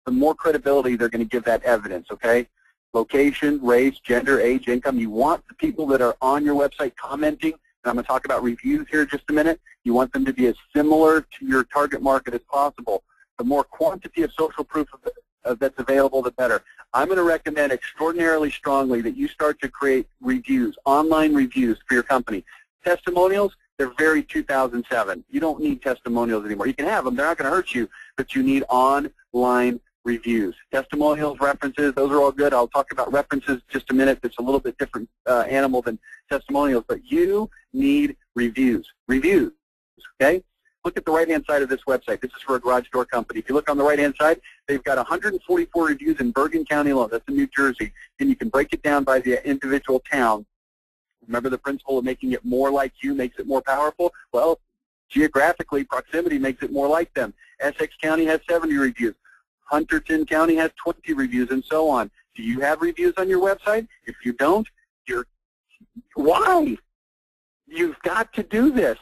the more credibility they're going to give that evidence, okay? Location, race, gender, age, income. You want the people that are on your website commenting, and I'm going to talk about reviews here in just a minute. You want them to be as similar to your target market as possible. The more quantity of social proof that's available, the better. I'm going to recommend extraordinarily strongly that you start to create reviews, online reviews for your company. Testimonials, they're very 2007. You don't need testimonials anymore. You can have them. They're not going to hurt you, but you need online reviews. Testimonials, references, those are all good. I'll talk about references in just a minute. It's a little bit different animal than testimonials, but you need reviews. Reviews, okay? Look at the right-hand side of this website. This is for a garage door company. If you look on the right-hand side, they've got 144 reviews in Bergen County alone. That's in New Jersey. And you can break it down by the individual town. Remember the principle of making it more like you makes it more powerful? Well, geographically, proximity makes it more like them. Essex County has 70 reviews. Hunterton County has 20 reviews, and so on. Do you have reviews on your website? If you don't, why? You've got to do this.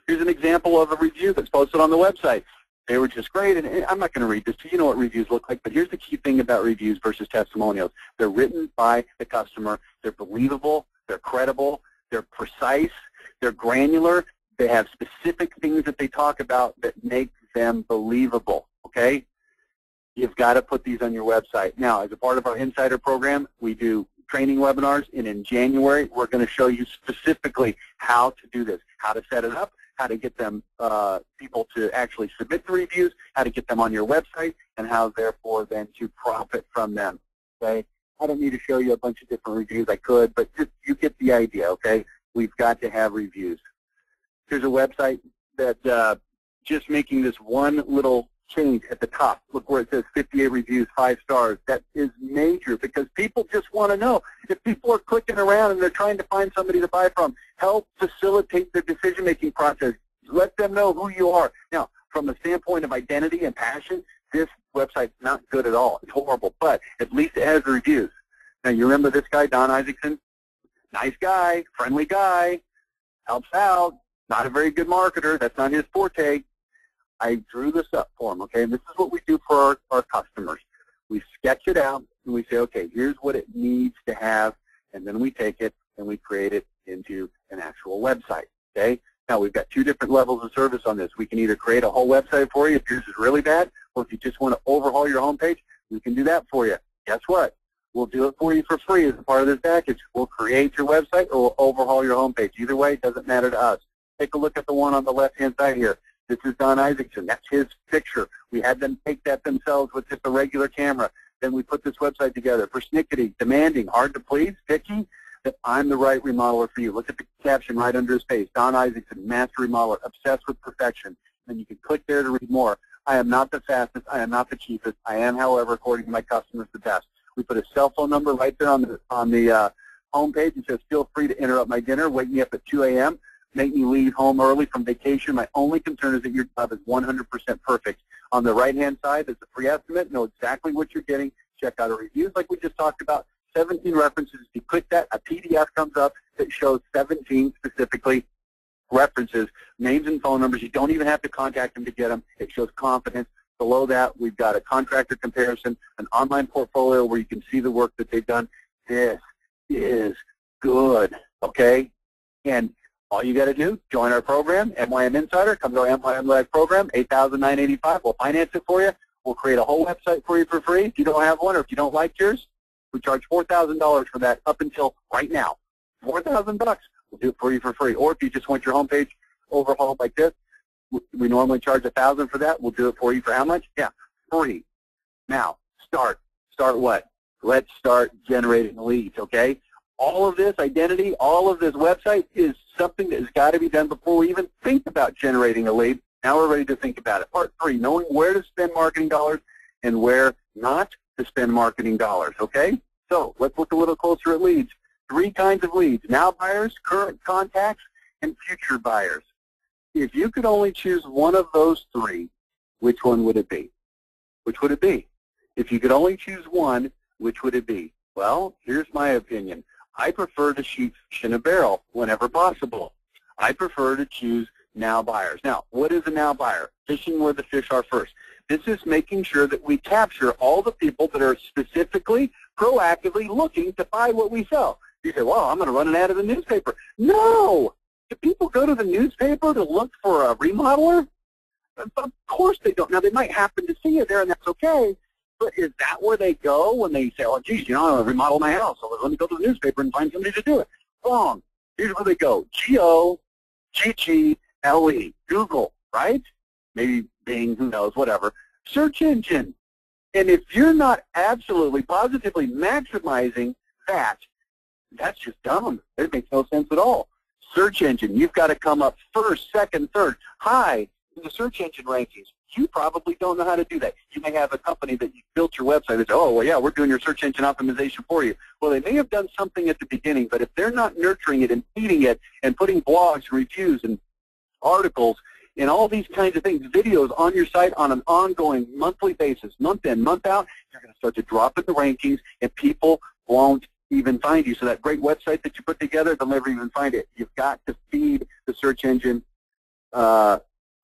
Here's an example of a review that's posted on the website. They were just great, and I'm not going to read this, so you know what reviews look like, but here's the key thing about reviews versus testimonials. They're written by the customer. They're believable. They're credible. They're precise. They're granular. They have specific things that they talk about that make them believable, okay? You've got to put these on your website. Now, as a part of our Insider program, we do training webinars, and in January, we're going to show you specifically how to do this, how to set it up, how to get them people to actually submit the reviews, how to get them on your website, and how, therefore, then to profit from them, okay? I don't need to show you a bunch of different reviews. I could, but just you get the idea, okay? We've got to have reviews. Here's a website that just making this one little change at the top. Look where it says 58 reviews, 5 stars. That is major because people just want to know. If people are clicking around and they're trying to find somebody to buy from, help facilitate their decision-making process. Let them know who you are. Now, from the standpoint of identity and passion, this website's not good at all. It's horrible, but at least it has the reviews. Now, you remember this guy, Don Isaacson? Nice guy, friendly guy, helps out, not a very good marketer. That's not his forte. I drew this up for him, okay? And this is what we do for our customers. We sketch it out, and we say, okay, here's what it needs to have, and then we take it and we create it into an actual website, okay? Now, we've got 2 different levels of service on this. We can either create a whole website for you if yours is really bad, or if you just want to overhaul your homepage, we can do that for you. Guess what? We'll do it for you for free as a part of this package. We'll create your website or we'll overhaul your homepage. Either way, it doesn't matter to us. Take a look at the one on the left-hand side here. This is Don Isaacson. That's his picture. We had them take that themselves with just a regular camera. then we put this website together. Persnickety, demanding, hard to please, picky, that I'm the right remodeler for you. Look at the caption right under his face. Don Isaacson, master remodeler, obsessed with perfection. And you can click there to read more. I am not the fastest. I am not the cheapest. I am, however, according to my customers, the best. We put a cell phone number right there on the homepage. It says, feel free to interrupt my dinner. Wake me up at 2 a.m. Make me leave home early from vacation. My only concern is that your job is 100% perfect. On the right-hand side, there's a free estimate. Know exactly what you're getting. Check out our reviews like we just talked about. 17 references. If you click that, a PDF comes up that shows 17 specifically references, names and phone numbers. You don't even have to contact them to get them. It shows confidence. Below that, we've got a contractor comparison, an online portfolio where you can see the work that they've done. This is good, okay? And all you got to do, join our program, MYM Insider. Come to our MYM Live program, $8,985. We'll finance it for you. We'll create a whole website for you for free. If you don't have one or if you don't like yours, we charge $4,000 for that up until right now. $4,000. We'll do it for you for free. Or if you just want your homepage overhauled like this, we normally charge $1,000 for that. We'll do it for you for how much? Yeah, free. Now, start. Start what? Let's start generating leads, okay? All of this identity, all of this website is something that has got to be done before we even think about generating a lead. Now we're ready to think about it. Part 3, knowing where to spend marketing dollars and where not to spend marketing dollars, okay? So let's look a little closer at leads. 3 kinds of leads: now buyers, current contacts, and future buyers. If you could only choose one of those 3, which one would it be? Which would it be? If you could only choose one, which would it be? Well, here's my opinion. I prefer to shoot fish in a barrel whenever possible. I prefer to choose now buyers. Now, what is a now buyer? Fishing where the fish are first. This is making sure that we capture all the people that are specifically, proactively looking to buy what we sell. You say, well, I'm going to run an ad in the newspaper. No! Do people go to the newspaper to look for a remodeler? Of course they don't. Now, they might happen to see you there, and that's okay. But is that where they go when they say, oh, geez, you know, I want to remodel my house, so let me go to the newspaper and find somebody to do it? Wrong. Here's where they go. G-O-G-G-L-E. Google, right? Maybe Bing, who knows, whatever. Search engine. And if you're not absolutely, positively maximizing that, that's just dumb. It makes no sense at all. Search engine. You've got to come up first, second, third, high in the search engine rankings. You probably don't know how to do that. You may have a company that you built your website and say, oh, well, yeah, we're doing your search engine optimization for you. Well, they may have done something at the beginning, but if they're not nurturing it and feeding it and putting blogs, reviews, and articles and all these kinds of things, videos on your site on an ongoing monthly basis, month in, month out, you're going to start to drop in the rankings, and people won't even find you. So that great website that you put together, they'll never even find it. You've got to feed the search engine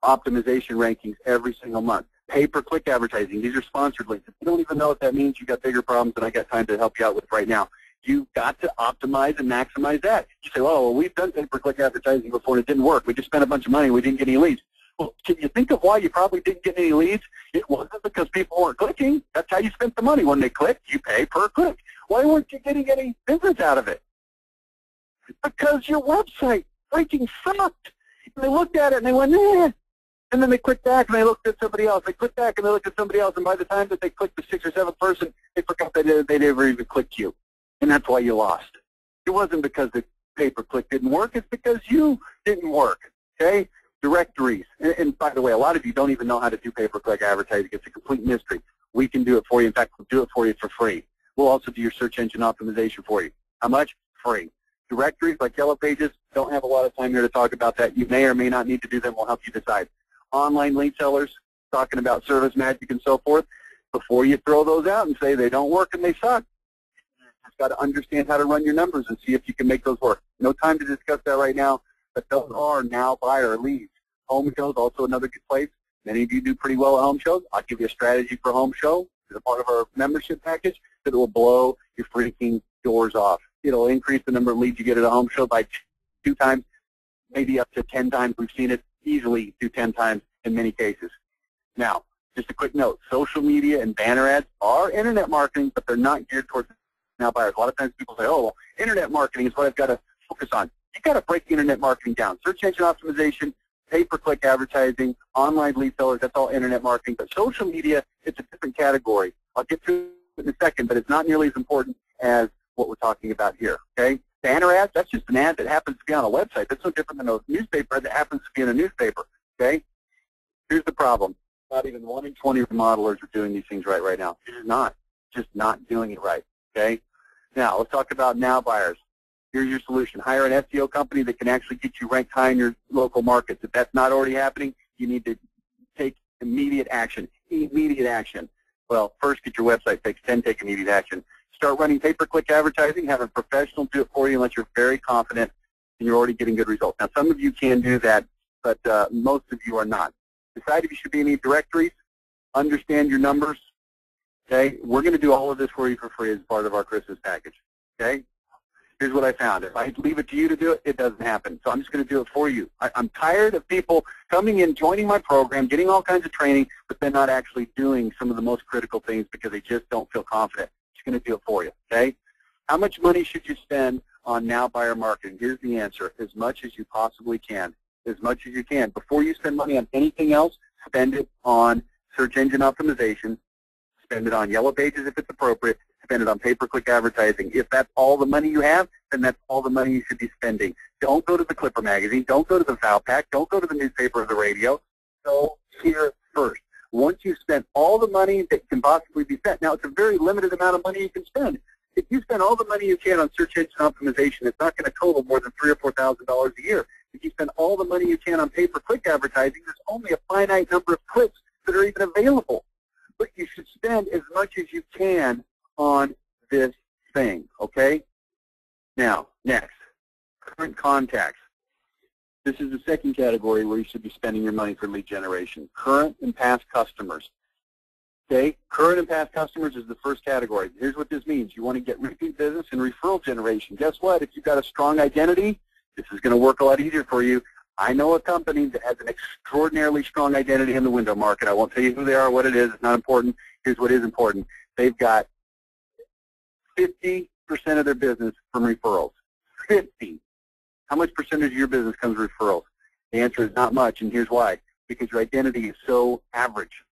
optimization rankings every single month. Pay-per-click advertising. These are sponsored links. If you don't even know what that means, you've got bigger problems than I got time to help you out with right now. You've got to optimize and maximize that. You say, well, we've done pay-per-click advertising before and it didn't work. We just spent a bunch of money and we didn't get any leads. Well, can you think of why you probably didn't get any leads? It wasn't because people weren't clicking. That's how you spent the money. When they click, you pay per click. Why weren't you getting any business out of it? Because your website freaking sucked. And they looked at it and they went, eh. And then they clicked back and they looked at somebody else. They clicked back and they looked at somebody else. And by the time that they clicked the 6th or 7th person, they forgot that they never even clicked you. And that's why you lost. It wasn't because the pay-per-click didn't work. It's because you didn't work, okay? Directories. And by the way, a lot of you don't even know how to do pay-per-click advertising. It's a complete mystery. We can do it for you. In fact, we'll do it for you for free. We'll also do your search engine optimization for you. How much? Free. Directories like Yellow Pages, don't have a lot of time here to talk about that. You may or may not need to do them. We'll help you decide. Online lead sellers, talking about service magic and so forth. Before you throw those out and say they don't work and they suck, you've got to understand how to run your numbers and see if you can make those work. No time to discuss that right now, but those are now buyer leads. Home shows, also another good place. Many of you do pretty well at home shows. I'll give you a strategy for home show. It's a part of our membership package that will blow your freaking doors off. It'll increase the number of leads you get at a home show by 2 times, maybe up to 10 times. We've seen it easily do 10 times in many cases. Now, just a quick note, social media and banner ads are internet marketing, but they're not geared towards now buyers. A lot of times people say, oh, well, internet marketing is what I've got to focus on. You've got to break internet marketing down. Search engine optimization, pay-per-click advertising, online lead sellers, that's all internet marketing. But social media, it's a different category. I'll get to in a second, but it's not nearly as important as what we're talking about here, okay? Banner ads, that's just an ad that happens to be on a website. That's no different than a newspaper that happens to be in a newspaper, okay? Here's the problem. Not even 1 in 20 remodelers are doing these things right now. Just not doing it right, okay? Now, let's talk about now buyers. Here's your solution. Hire an SEO company that can actually get you ranked high in your local markets. If that's not already happening, you need to take immediate action. Immediate action. Well, first get your website fixed, then take immediate action. Start running pay-per-click advertising, have a professional do it for you unless you're very confident and you're already getting good results. Now, some of you can do that, but most of you are not. Decide if you should be in any directories. Understand your numbers. Okay? We're going to do all of this for you for free as part of our Christmas package. Okay? Here's what I found. If I leave it to you to do it, it doesn't happen. So I'm just going to do it for you. I'm tired of people coming in, joining my program, getting all kinds of training, but then not actually doing some of the most critical things because they just don't feel confident. I'm just going to do it for you. Okay? How much money should you spend on now buyer marketing? Here's the answer. As much as you possibly can. As much as you can. Before you spend money on anything else, spend it on search engine optimization. Spend it on yellow pages if it's appropriate. Spend it on pay-per-click advertising. If that's all the money you have, then that's all the money you should be spending. Don't go to the Clipper magazine. Don't go to the Valpak. Don't go to the newspaper or the radio. Go here first. Once you've spent all the money that can possibly be spent, now it's a very limited amount of money you can spend. If you spend all the money you can on search engine optimization, it's not going to total more than $3,000 or $4,000 a year. If you spend all the money you can on pay-per-click advertising, there's only a finite number of clicks that are even available. But you should spend as much as you can on this thing, okay? Now, next, current contacts. This is the second category where you should be spending your money for lead generation. Current and past customers. Okay, current and past customers is the first category. Here's what this means. You want to get repeat business and referral generation. Guess what? If you've got a strong identity, this is going to work a lot easier for you. I know a company that has an extraordinarily strong identity in the window market. I won't tell you who they are or what it is. It's not important. Here's what is important. They've got 50% of their business from referrals. 50. How much percentage of your business comes from referrals? The answer is not much, and here's why. Because your identity is so average.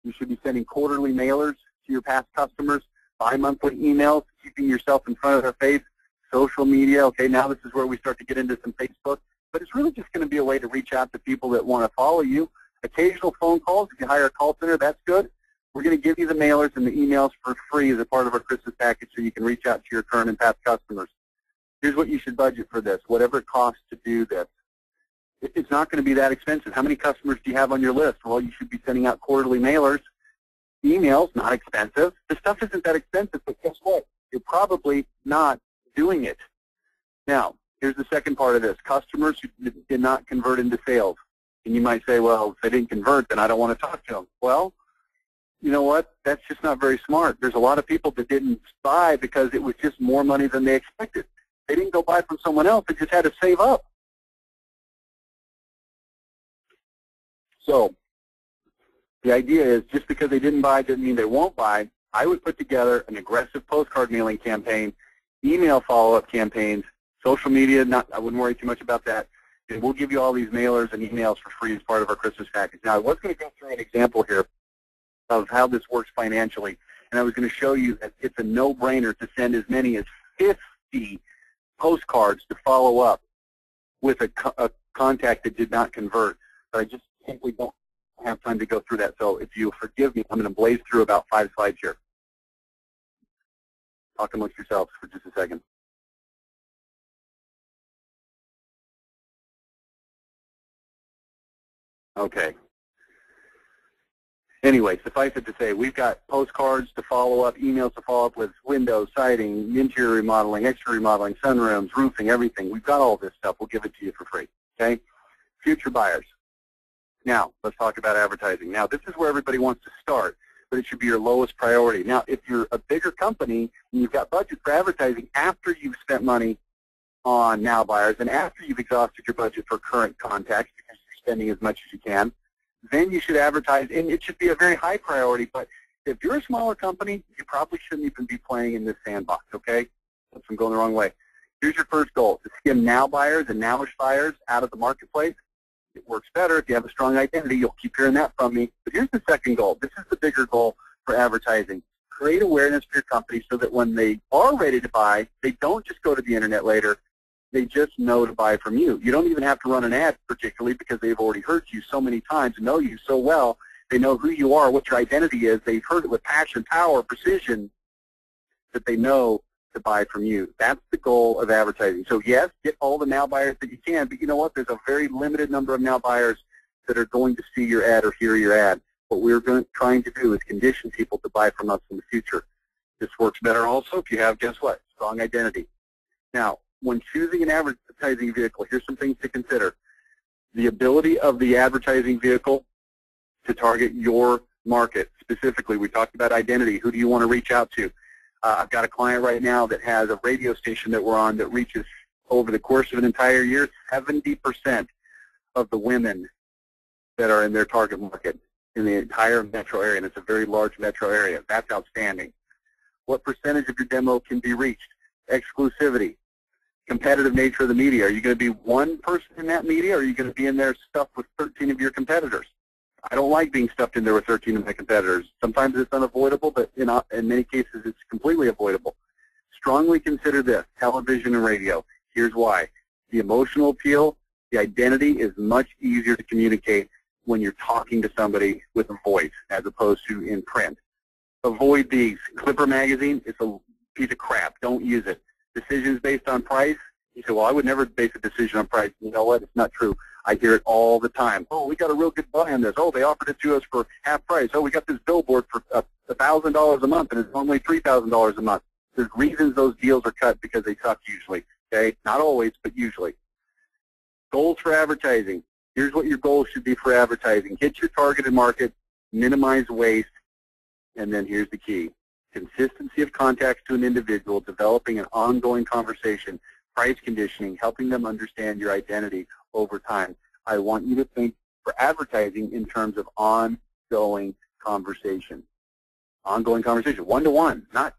You should be sending quarterly mailers to your past customers, bi-monthly emails, keeping yourself in front of their face, social media. Okay, now this is where we start to get into some Facebook. But it's really just going to be a way to reach out to people that want to follow you. Occasional phone calls. If you hire a call center, that's good. We're going to give you the mailers and the emails for free as a part of our Christmas package so you can reach out to your current and past customers. Here's what you should budget for this, whatever it costs to do this. It's not going to be that expensive. How many customers do you have on your list? Well, you should be sending out quarterly mailers. Emails, not expensive. This stuff isn't that expensive, but guess what? You're probably not doing it. Now, here's the second part of this. Customers who did not convert into sales. And you might say, well, if they didn't convert, then I don't want to talk to them. Well, you know what? That's just not very smart. There's a lot of people that didn't buy because it was just more money than they expected. They didn't go buy from someone else. They just had to save up. So the idea is just because they didn't buy doesn't mean they won't buy. I would put together an aggressive postcard mailing campaign, email follow-up campaigns, social media, I wouldn't worry too much about that. And we'll give you all these mailers and emails for free as part of our Christmas package. Now, I was going to go through an example here of how this works financially, and I was going to show you that it's a no-brainer to send as many as 50 postcards to follow up with a contact that did not convert. But I just simply don't have time to go through that. So if you forgive me, I'm going to blaze through about 5 slides here. Talk amongst yourselves for just a second. Okay. Anyway, suffice it to say, we've got postcards to follow up, emails to follow up with windows, siding, interior remodeling, exterior remodeling, sunrooms, roofing, everything. We've got all this stuff. We'll give it to you for free. Okay? Future buyers. Now, let's talk about advertising. Now, this is where everybody wants to start, but it should be your lowest priority. Now, if you're a bigger company and you've got budget for advertising after you've spent money on now buyers and after you've exhausted your budget for current contacts because you're spending as much as you can, then you should advertise, and it should be a very high priority. But if you're a smaller company, you probably shouldn't even be playing in this sandbox, okay? That's I'm going the wrong way. Here's your first goal, to skim now buyers and nowish buyers out of the marketplace. It works better if you have a strong identity. You'll keep hearing that from me. But here's the second goal. This is the bigger goal for advertising. create awareness for your company so that when they are ready to buy, they don't just go to the internet later. They just know to buy from you. You don't even have to run an ad particularly because they've already heard you so many times and know you so well. They know who you are, what your identity is. They've heard it with passion, power, precision that they know to buy from you. That's the goal of advertising. So yes, get all the now buyers that you can, but you know what? There's a very limited number of now buyers that are going to see your ad or hear your ad. What we're trying to do is condition people to buy from us in the future. This works better also if you have, guess what, strong identity. Now, when choosing an advertising vehicle, here's some things to consider. The ability of the advertising vehicle to target your market. Specifically, we talked about identity. Who do you want to reach out to? I've got a client right now that has a radio station that we're on that reaches, over the course of an entire year, 70% of the women that are in their target market in the entire metro area, and it's a very large metro area. That's outstanding. What percentage of your demo can be reached? Exclusivity. Competitive nature of the media. Are you going to be one person in that media, or are you going to be in there stuffed with 13 of your competitors? I don't like being stuffed in there with 13 of my competitors. Sometimes it's unavoidable, but in many cases it's completely avoidable. Strongly consider this, television and radio. Here's why. The emotional appeal, the identity is much easier to communicate when you're talking to somebody with a voice as opposed to in print. Avoid these. Clipper magazine, it's a piece of crap. Don't use it. Decisions based on price. You say, well, I would never base a decision on price. You know what? It's not true. I hear it all the time. Oh, we got a real good buy on this. Oh, they offered it to us for half price. Oh, we got this billboard for $1,000 a month, and it's only $3,000 a month. There's reasons those deals are cut because they suck usually. Okay, not always, but usually. Goals for advertising. Here's what your goals should be for advertising. Hit your targeted market, minimize waste, and then here's the key. Consistency of contacts to an individual, developing an ongoing conversation, price conditioning, helping them understand your identity over time. I want you to think for advertising in terms of ongoing conversation. Ongoing conversation, one-to-one, not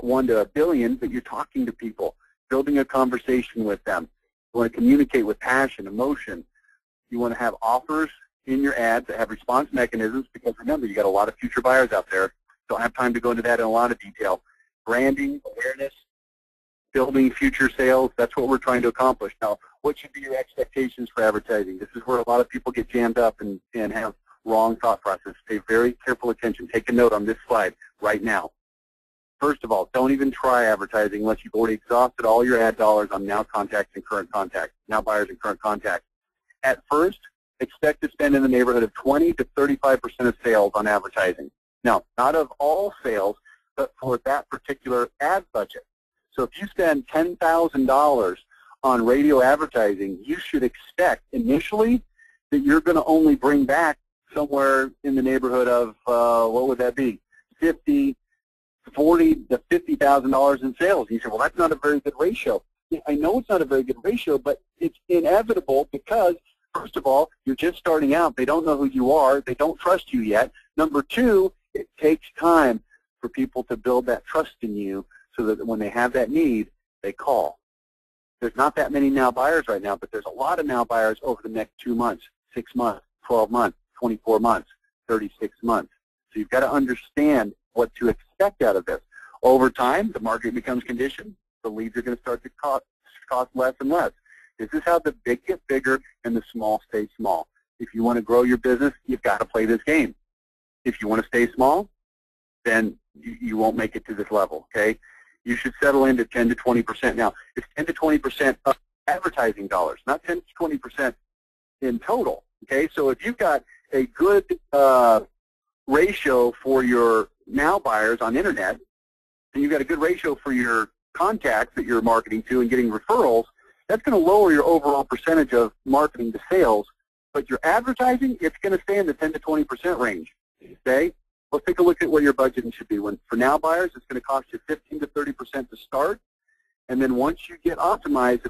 one to a billion, but you're talking to people, building a conversation with them. You want to communicate with passion, emotion. You want to have offers in your ads that have response mechanisms, because remember, you got a lot of future buyers out there. Don't have time to go into that in a lot of detail. Branding, awareness, building future sales, that's what we're trying to accomplish. Now, what should be your expectations for advertising? This is where a lot of people get jammed up and have wrong thought process. Pay very careful attention. Take a note on this slide right now. First of all, don't even try advertising unless you've already exhausted all your ad dollars on now contacts and current contacts, now buyers and current contacts. At first, expect to spend in the neighborhood of 20 to 35% of sales on advertising. Now, not of all sales, but for that particular ad budget. So if you spend $10,000 on radio advertising, you should expect initially that you're going to only bring back somewhere in the neighborhood of, what would that be, $40,000 to $50,000 in sales. You say, well, that's not a very good ratio. Yeah, I know it's not a very good ratio, but it's inevitable because, first of all, you're just starting out. They don't know who you are. They don't trust you yet. Number two, it takes time for people to build that trust in you so that when they have that need, they call. There's not that many now buyers right now, but there's a lot of now buyers over the next 2 months, 6 months, 12 months, 24 months, 36 months. So you've got to understand what to expect out of this. Over time, the market becomes conditioned. The leads are going to start to cost less and less. This is how the big get bigger and the small stay small. If you want to grow your business, you've got to play this game. If you want to stay small, then you won't make it to this level, okay? You should settle into 10 to 20%. Now, it's 10 to 20% of advertising dollars, not 10 to 20% in total, okay? So if you've got a good ratio for your now buyers on internet, and you've got a good ratio for your contacts that you're marketing to and getting referrals, that's going to lower your overall percentage of marketing to sales. But your advertising, it's going to stay in the 10 to 20% range, okay? Let's take a look at what your budgeting should be. For now buyers, it's going to cost you 15 to 30% to start, and then once you get optimized,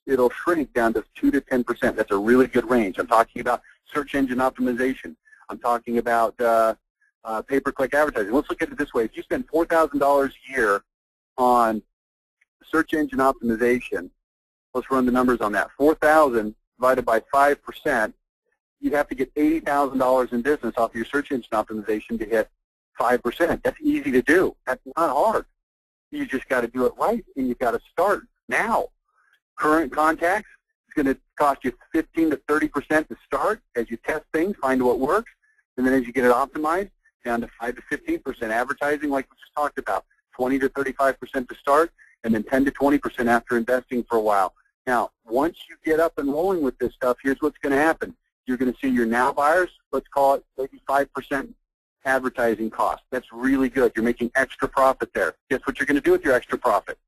it'll shrink down to 2 to 10%. That's a really good range. I'm talking about search engine optimization. I'm talking about pay-per-click advertising. Let's look at it this way. If you spend $4,000 a year on search engine optimization, let's run the numbers on that. 4,000 divided by 5%, you'd have to get $80,000 in business off of your search engine optimization to hit 5%. That's easy to do. That's not hard. You just got to do it right, and you've got to start now. Current contacts is going to cost you 15 to 30% to start as you test things, find what works, and then as you get it optimized, down to 5 to 15%. Advertising, like we just talked about, 20 to 35% to start, and then 10 to 20% after investing for a while. Now, once you get up and rolling with this stuff, here's what's going to happen. You're going to see your now buyers, let's call it maybe 5% advertising cost. That's really good. You're making extra profit there. Guess what you're going to do with your extra profit?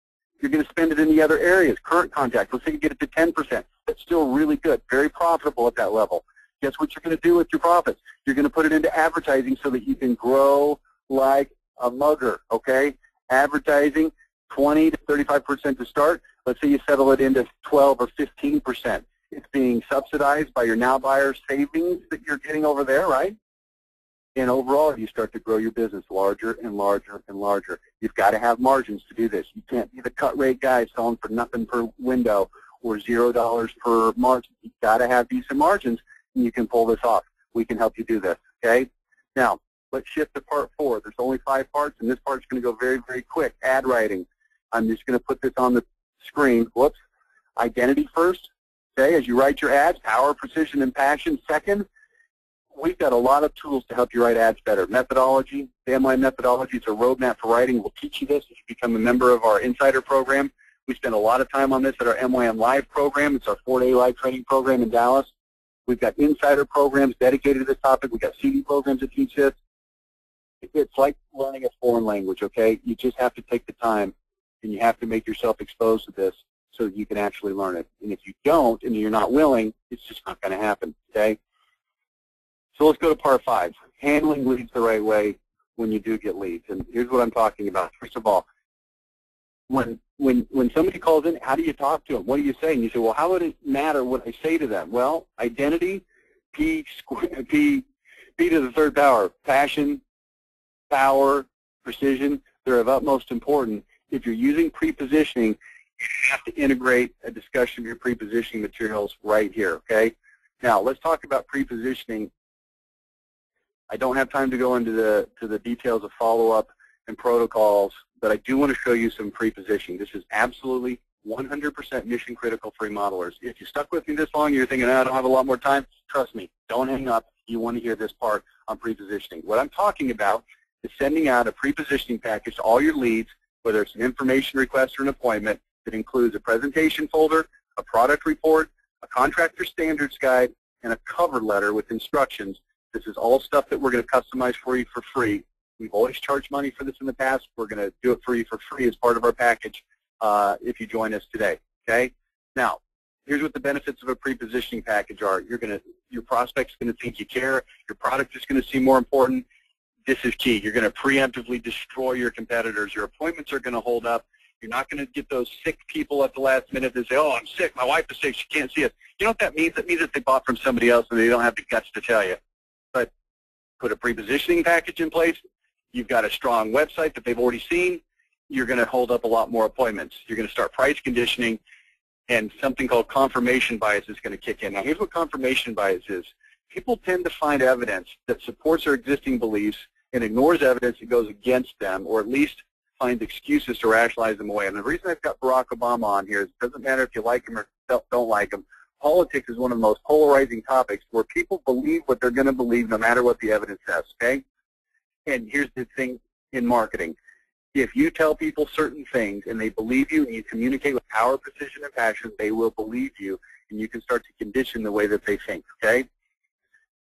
You're going to spend it in the other areas. Current contacts, let's say you get it to 10%. That's still really good, very profitable at that level. Guess what you're going to do with your profits? You're going to put it into advertising so that you can grow like a mugger, okay? Advertising, 20 to 35% to start. Let's say you settle it into 12 or 15%. It's being subsidized by your now buyer savings that you're getting over there, right? And overall, you start to grow your business larger and larger and larger. You've got to have margins to do this. You can't be the cut rate guy selling for nothing per window or $0 per margin. You've got to have decent margins, and you can pull this off. We can help you do this, okay? Now, let's shift to part 4. There's only 5 parts, and this part's going to go very, very quick. Ad writing. I'm just going to put this on the screen. Whoops. Identity first, okay, as you write your ads. Power, precision, and passion second. We've got a lot of tools to help you write ads better. Methodology, the MY methodology, it's a roadmap for writing. We'll teach you this if you become a member of our Insider program. We spend a lot of time on this at our MYM Live program. It's our 4-day live training program in Dallas. We've got Insider programs dedicated to this topic. We've got CD programs that teach this. It's like learning a foreign language, okay? You just have to take the time, and you have to make yourself exposed to this so that you can actually learn it. And if you don't and you're not willing, it's just not going to happen, okay? So let's go to part 5, handling leads the right way when you do get leads. And here's what I'm talking about. First of all, when somebody calls in, how do you talk to them? What do you say? And you say, well, how would it matter what I say to them? Well, identity, P to the third power, passion, power, precision, they're of utmost importance. If you're using prepositioning, you have to integrate a discussion of your prepositioning materials right here, okay? Now, let's talk about prepositioning. I don't have time to go into the details of follow-up and protocols, but I do want to show you some prepositioning. This is absolutely 100% mission critical for remodelers. If you stuck with me this long, you're thinking, I don't have a lot more time, trust me, don't hang up. You want to hear this part on prepositioning. What I'm talking about is sending out a prepositioning package to all your leads, whether it's an information request or an appointment, that includes a presentation folder, a product report, a contractor standards guide, and a cover letter with instructions. This is all stuff that we're going to customize for you for free. We've always charged money for this in the past. We're going to do it for you for free as part of our package if you join us today, okay? Now, here's what the benefits of a prepositioning package are. Your prospect's going to think you care. Your product is going to seem more important. This is key. You're going to preemptively destroy your competitors. Your appointments are going to hold up. You're not going to get those sick people at the last minute that say, oh, I'm sick. My wife is sick. She can't see us. You know what that means? That means that they bought from somebody else and they don't have the guts to tell you. But put a prepositioning package in place. You've got a strong website that they've already seen. You're going to hold up a lot more appointments. You're going to start price conditioning, and something called confirmation bias is going to kick in. Now, here's what confirmation bias is. People tend to find evidence that supports their existing beliefs and ignores evidence that goes against them, or at least finds excuses to rationalize them away. And the reason I've got Barack Obama on here is it doesn't matter if you like him or don't like him. Politics is one of the most polarizing topics where people believe what they're going to believe no matter what the evidence says, okay? And here's the thing in marketing. If you tell people certain things and they believe you and you communicate with power, precision, and passion, they will believe you, and you can start to condition the way that they think, okay?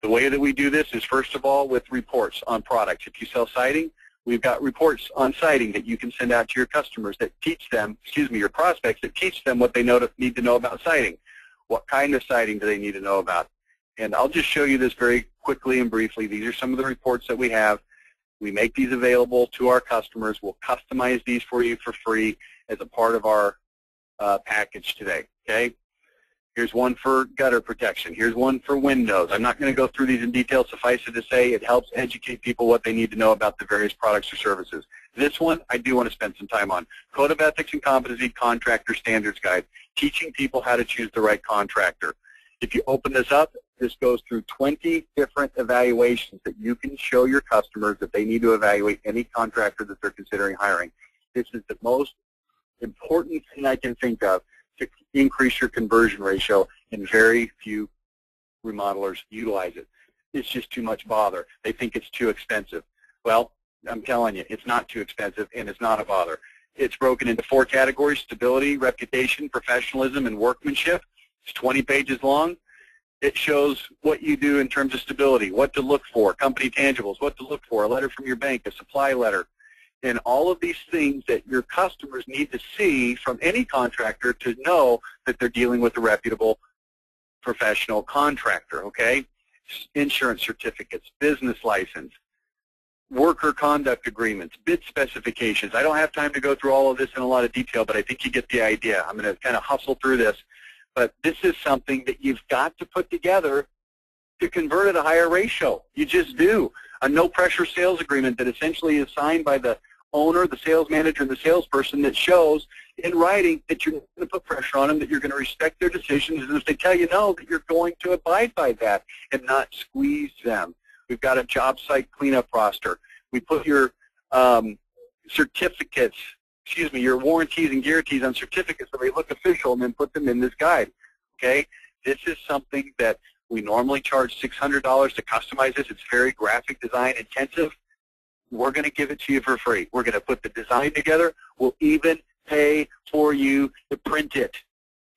The way that we do this is, first of all, with reports on products. If you sell siding, we've got reports on siding that you can send out to your customers that teach them, your prospects, that teach them what they need to know about siding. What kind of siding do they need to know about? And I'll just show you this very quickly and briefly. These are some of the reports that we have. We make these available to our customers. We'll customize these for you for free as a part of our package today, okay? Here's one for gutter protection. Here's one for windows. I'm not going to go through these in detail. Suffice it to say, it helps educate people what they need to know about the various products or services. This one, I do want to spend some time on. Code of Ethics and Competency Contractor Standards Guide, teaching people how to choose the right contractor. If you open this up, This goes through 20 different evaluations that you can show your customers that they need to evaluate any contractor that they're considering hiring. This is the most important thing I can think of to increase your conversion ratio, and very few remodelers utilize it. It's just too much bother. They think it's too expensive. Well, I'm telling you, it's not too expensive, and it's not a bother. It's broken into 4 categories: stability, reputation, professionalism, and workmanship. It's 20 pages long. It shows what you do in terms of stability, what to look for, company tangibles, what to look for, a letter from your bank, a supply letter, and all of these things that your customers need to see from any contractor to know that they're dealing with a reputable professional contractor, okay? Insurance certificates, business license, worker conduct agreements, bid specifications. I don't have time to go through all of this in a lot of detail, but I think you get the idea. I'm going to kind of hustle through this. But this is something that you've got to put together to convert at a higher ratio. You just do. A no-pressure sales agreement that essentially is signed by the owner, the sales manager, and the salesperson that shows in writing that you're not going to put pressure on them, that you're going to respect their decisions, and if they tell you no, that you're going to abide by that and not squeeze them. We've got a job site cleanup roster. We put your certificates, your warranties and guarantees on certificates so they look official, and then put them in this guide, okay? This is something that we normally charge $600 to customize this. It's very graphic design intensive. We're going to give it to you for free. We're going to put the design together. We'll even pay for you to print it.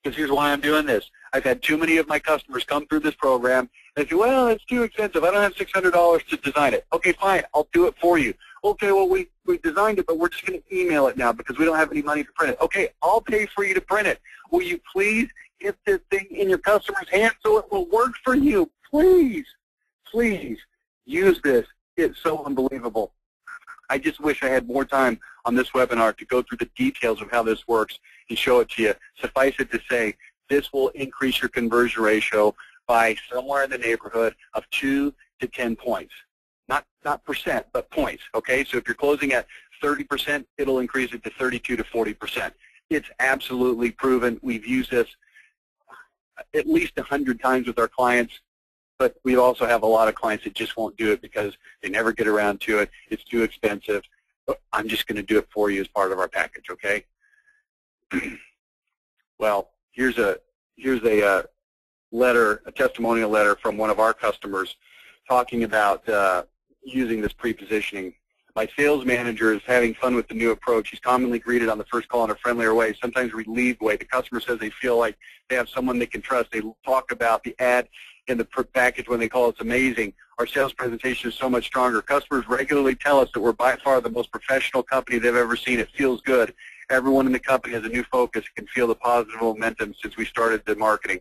Because here's why I'm doing this. I've had too many of my customers come through this program and say, well, it's too expensive. I don't have $600 to design it. Okay, fine. I'll do it for you. Okay, well, we designed it, but we're just going to email it now because we don't have any money to print it. Okay, I'll pay for you to print it. Will you please get this thing in your customer's hands so it will work for you? Please, please use this. It's so unbelievable. I just wish I had more time on this webinar to go through the details of how this works and show it to you. Suffice it to say, this will increase your conversion ratio by somewhere in the neighborhood of 2 to 10 points. Not percent, but points, okay? So if you're closing at 30%, it'll increase it to 32 to 40%. It's absolutely proven. We've used this at least 100 times with our clients, but we also have a lot of clients that just won't do it because they never get around to it. It's too expensive. I'm just going to do it for you as part of our package, okay? Well, here's a letter, a testimonial letter from one of our customers talking about using this pre-positioning. My sales manager is having fun with the new approach. He's commonly greeted on the first call in a friendlier way, sometimes relieved way. The customer says they feel like they have someone they can trust. They talk about the ad in the package when they call it's amazing. Our sales presentation is so much stronger. Customers regularly tell us that we're by far the most professional company they've ever seen. It feels good. Everyone in the company has a new focus, can feel the positive momentum since we started the marketing.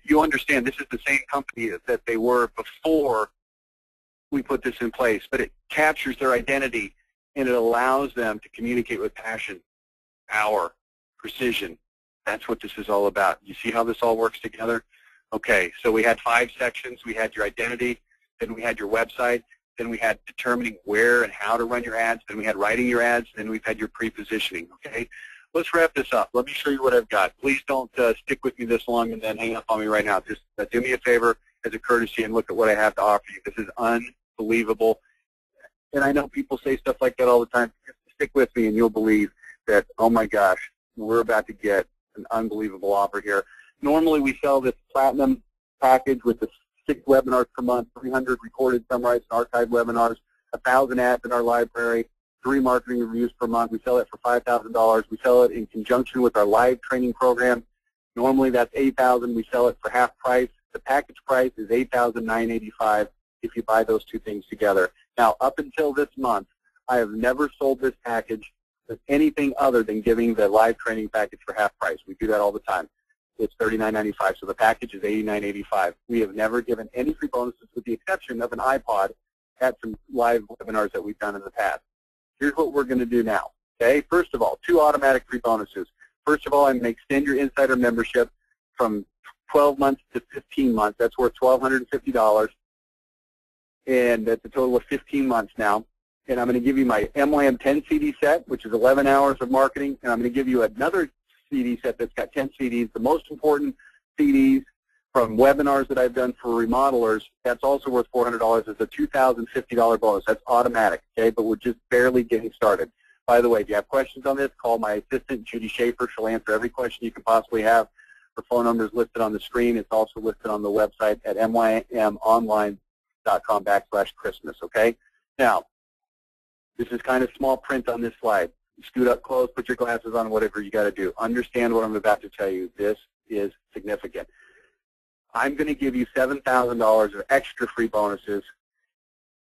You understand this is the same company that they were before we put this in place, but it captures their identity and it allows them to communicate with passion, power, precision. That's what this is all about. You see how this all works together? Okay, so we had 5 sections. We had your identity, then we had your website, then we had determining where and how to run your ads, then we had writing your ads, then we've had your pre-positioning, okay? Let's wrap this up. Let me show you what I've got. Please don't stick with me this long and then hang up on me right now. Just do me a favor as a courtesy and look at what I have to offer you. This is unbelievable. And I know people say stuff like that all the time. Just stick with me and you'll believe that, oh my gosh, we're about to get an unbelievable offer here. Normally we sell this platinum package with the 6 webinars per month, 300 recorded, summarized, and archived webinars, 1,000 ads in our library, 3 marketing reviews per month. We sell it for $5,000. We sell it in conjunction with our live training program. Normally that's $8,000. We sell it for half price. The package price is $8,985 if you buy those 2 things together. Now, up until this month, I have never sold this package with anything other than giving the live training package for half price. We do that all the time. It's $39.95, so the package is $89.85. We have never given any free bonuses with the exception of an iPod at some live webinars that we've done in the past. Here's what we're going to do now, okay? First of all, 2 automatic free bonuses. First of all, I'm going to extend your insider membership from 12 months to 15 months. That's worth $1,250, and that's a total of 15 months now. And I'm going to give you my MYM 10 CD set, which is 11 hours of marketing, and I'm going to give you another CD set that's got 10 CDs, the most important CDs from webinars that I've done for remodelers, that's also worth $400. It's a $2,050 bonus. That's automatic, okay? But we're just barely getting started. By the way, if you have questions on this, call my assistant, Judy Schaefer. She'll answer every question you can possibly have. Her phone number is listed on the screen. It's also listed on the website at mymonline.com/Christmas, okay? Now, this is kind of small print on this slide. Scoot up close, put your glasses on, whatever you got to do. Understand what I'm about to tell you. This is significant. I'm going to give you $7,000 of extra free bonuses,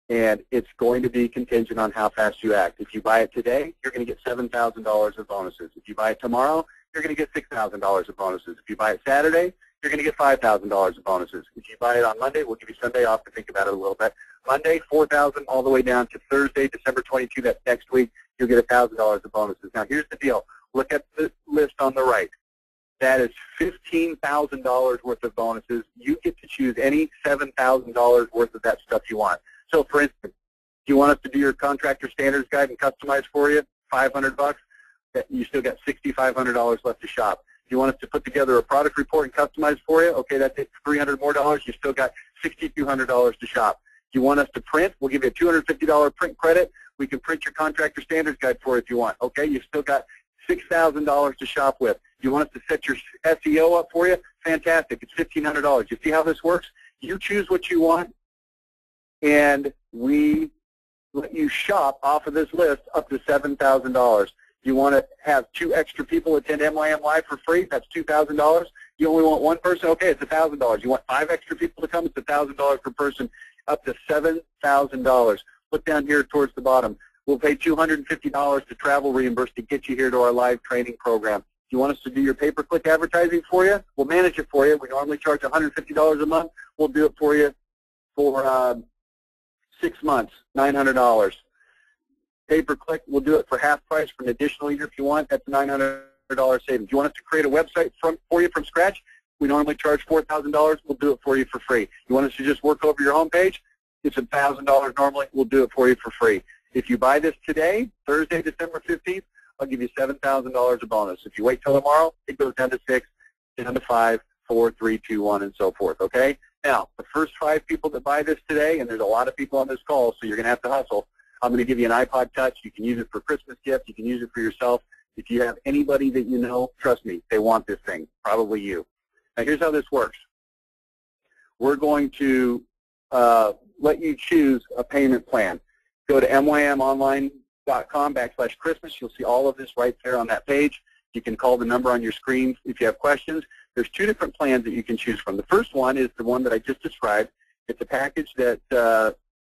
and it's going to be contingent on how fast you act. If you buy it today, you're going to get $7,000 of bonuses. If you buy it tomorrow, you're going to get $6,000 of bonuses. If you buy it Saturday, you're going to get $5,000 of bonuses. If you buy it on Monday, we'll give you Sunday off to think about it a little bit. Monday, $4,000 all the way down to Thursday, December 22, that's next week, you'll get $1,000 of bonuses. Now, here's the deal. Look at the list on the right. That is $15,000 worth of bonuses. You get to choose any $7,000 worth of that stuff you want. So, for instance, do you want us to do your contractor standards guide and customize for you? $500. You still got $6,500 left to shop. Do you want us to put together a product report and customize for you? Okay, that's $300 more. You still got $6,200 to shop. Do you want us to print? We'll give you a $250 print credit. We can print your contractor standards guide for you if you want. Okay, you've still got $6,000 to shop with. Do you want us to set your SEO up for you? Fantastic. It's $1,500. You see how this works? You choose what you want, and we let you shop off of this list up to $7,000. You want to have 2 extra people attend MYM Live for free? That's $2,000. You only want 1 person? Okay, it's $1,000. You want 5 extra people to come? It's $1,000 per person, up to $7,000. Look down here towards the bottom. We'll pay $250 to travel reimburse to get you here to our live training program. Do you want us to do your pay-per-click advertising for you? We'll manage it for you. We normally charge $150 a month. We'll do it for you for 6 months, $900. Pay-per-click, we'll do it for half price for an additional year if you want. That's $900 savings. Do you want us to create a website for you from scratch? We normally charge $4,000. We'll do it for you for free. You want us to just work over your home page? It's $1,000 normally. We'll do it for you for free. If you buy this today, Thursday, December 15th, I'll give you $7,000 of bonus. If you wait till tomorrow, it goes down to 6, down to 5, 4, 3, 2, 1, and so forth, okay? Now, the first 5 people that buy this today, and there's a lot of people on this call, so you're going to have to hustle, I'm going to give you an iPod Touch. You can use it for Christmas gift. You can use it for yourself. If you have anybody that you know, trust me, they want this thing, probably you. Now, here's how this works. We're going to let you choose a payment plan. Go to mymonline.com/Christmas. You'll see all of this right there on that page. You can call the number on your screen if you have questions. There's 2 different plans that you can choose from. The first one is the one that I just described. It's a package that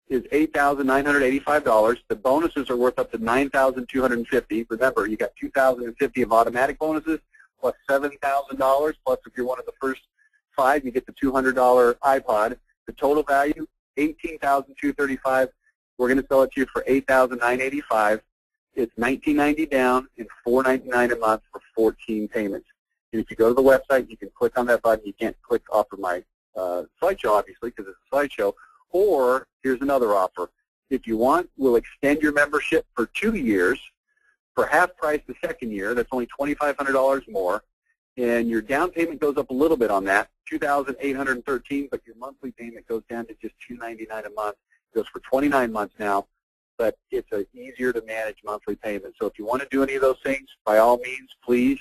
is $8,985. The bonuses are worth up to $9,250. Remember, you got $2,050 of automatic bonuses plus $7,000. Plus, if you're one of the first 5, you get the $200 iPod. The total value, $18,235. We're going to sell it to you for $8,985. It's $19.90 down and $4.99 a month for 14 payments. And if you go to the website, you can click on that button. You can't click off of my slideshow, obviously, because it's a slideshow. Or here's another offer. If you want, we'll extend your membership for 2 years for half price the second year. That's only $2,500 more. And your down payment goes up a little bit on that, $2,813, but your monthly payment goes down to just $299 a month. It goes for 29 months now, but it's an easier to manage monthly payment. So if you want to do any of those things, by all means, please.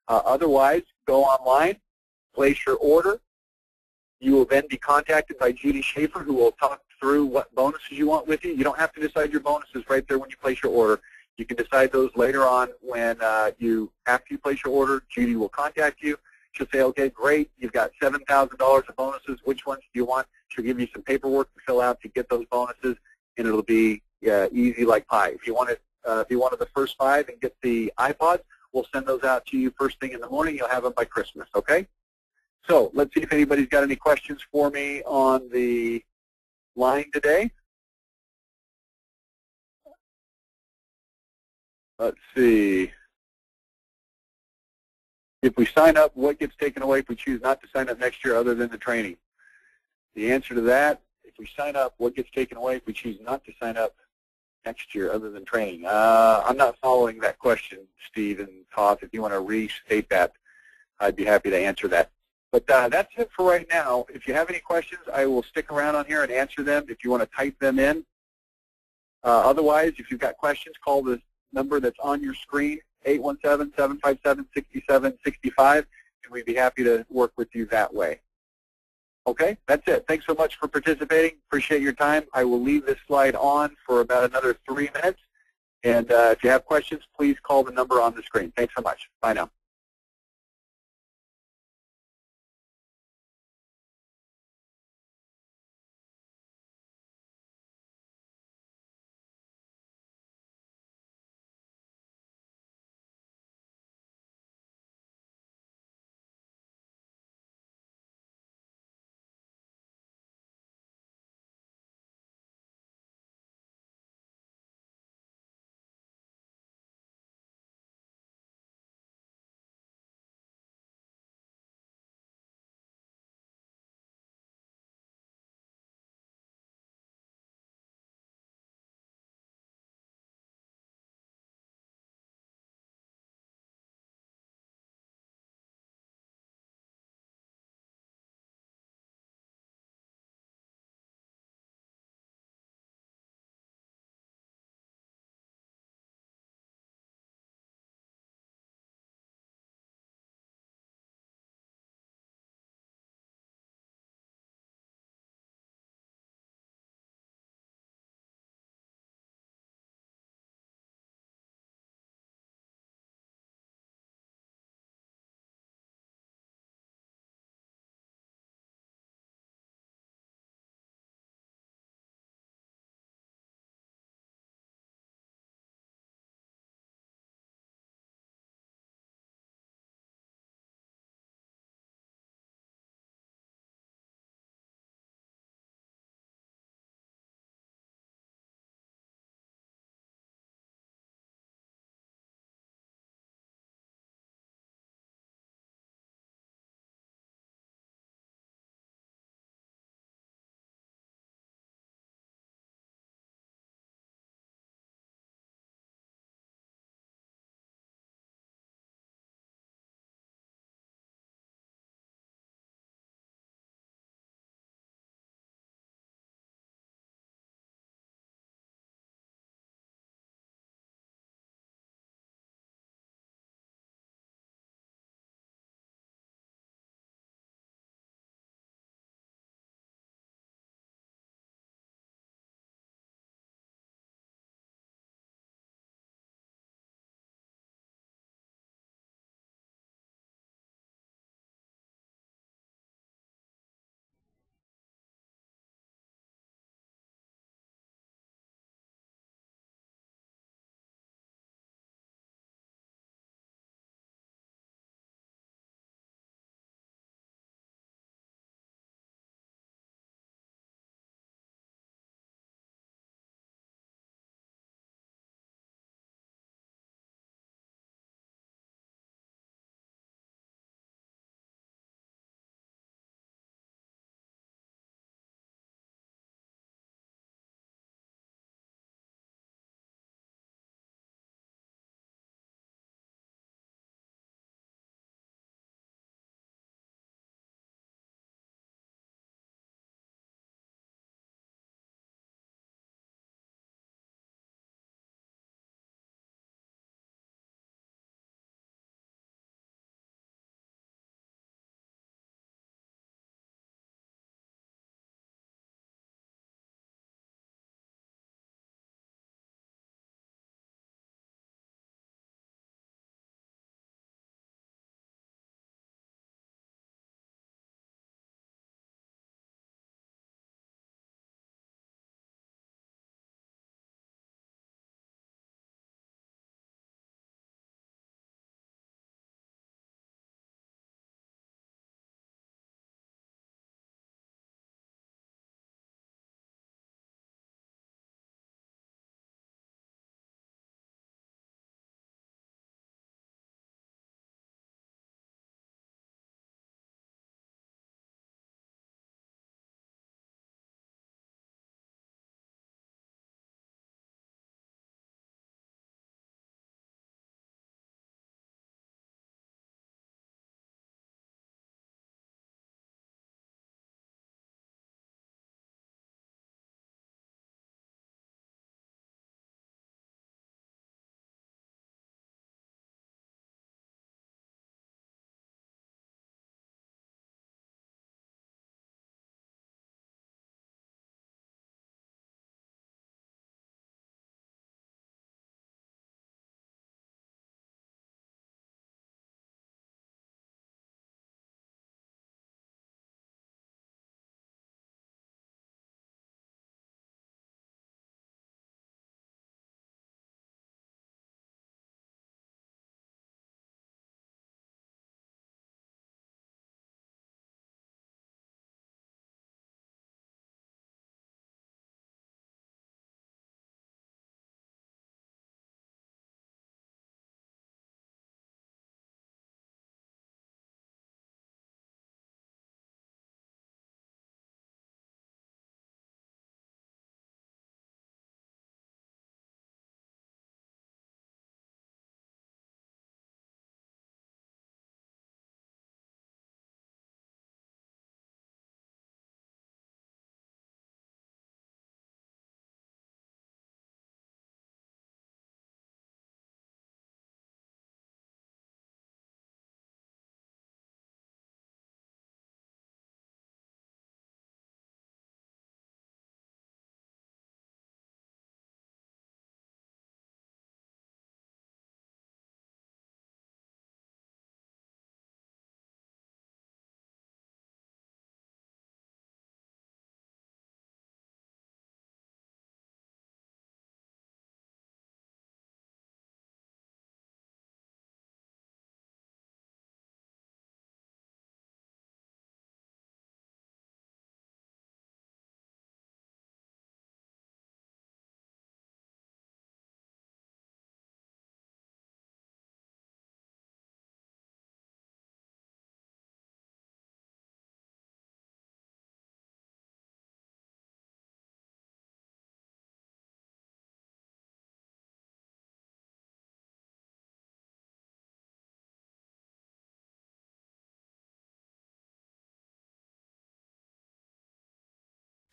Otherwise, go online, place your order. You will then be contacted by Judy Schaefer, who will talk through what bonuses you want with you. You don't have to decide your bonuses right there when you place your order. You can decide those later on when after you place your order. Judy will contact you. She'll say, okay, great, you've got $7,000 of bonuses. Which ones do you want? She'll give you some paperwork to fill out to get those bonuses, and it'll be easy like pie. If you wanted the first 5 and get the iPods, we'll send those out to you first thing in the morning. You'll have them by Christmas, okay? So let's see if anybody's got any questions for me on the line today. Let's see. If we sign up, what gets taken away if we choose not to sign up next year other than the training? The answer to that, if we sign up, what gets taken away if we choose not to sign up next year other than training? I'm not following that question, Steve and Todd. If you want to restate that, I'd be happy to answer that. But that's it for right now. If you have any questions, I will stick around on here and answer them if you want to type them in. Otherwise, if you've got questions, call the number that's on your screen, 817-757-6765, and we'd be happy to work with you that way. Okay, that's it. Thanks so much for participating. Appreciate your time. I will leave this slide on for about another 3 minutes. And if you have questions, please call the number on the screen. Thanks so much. Bye now.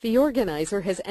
The organizer has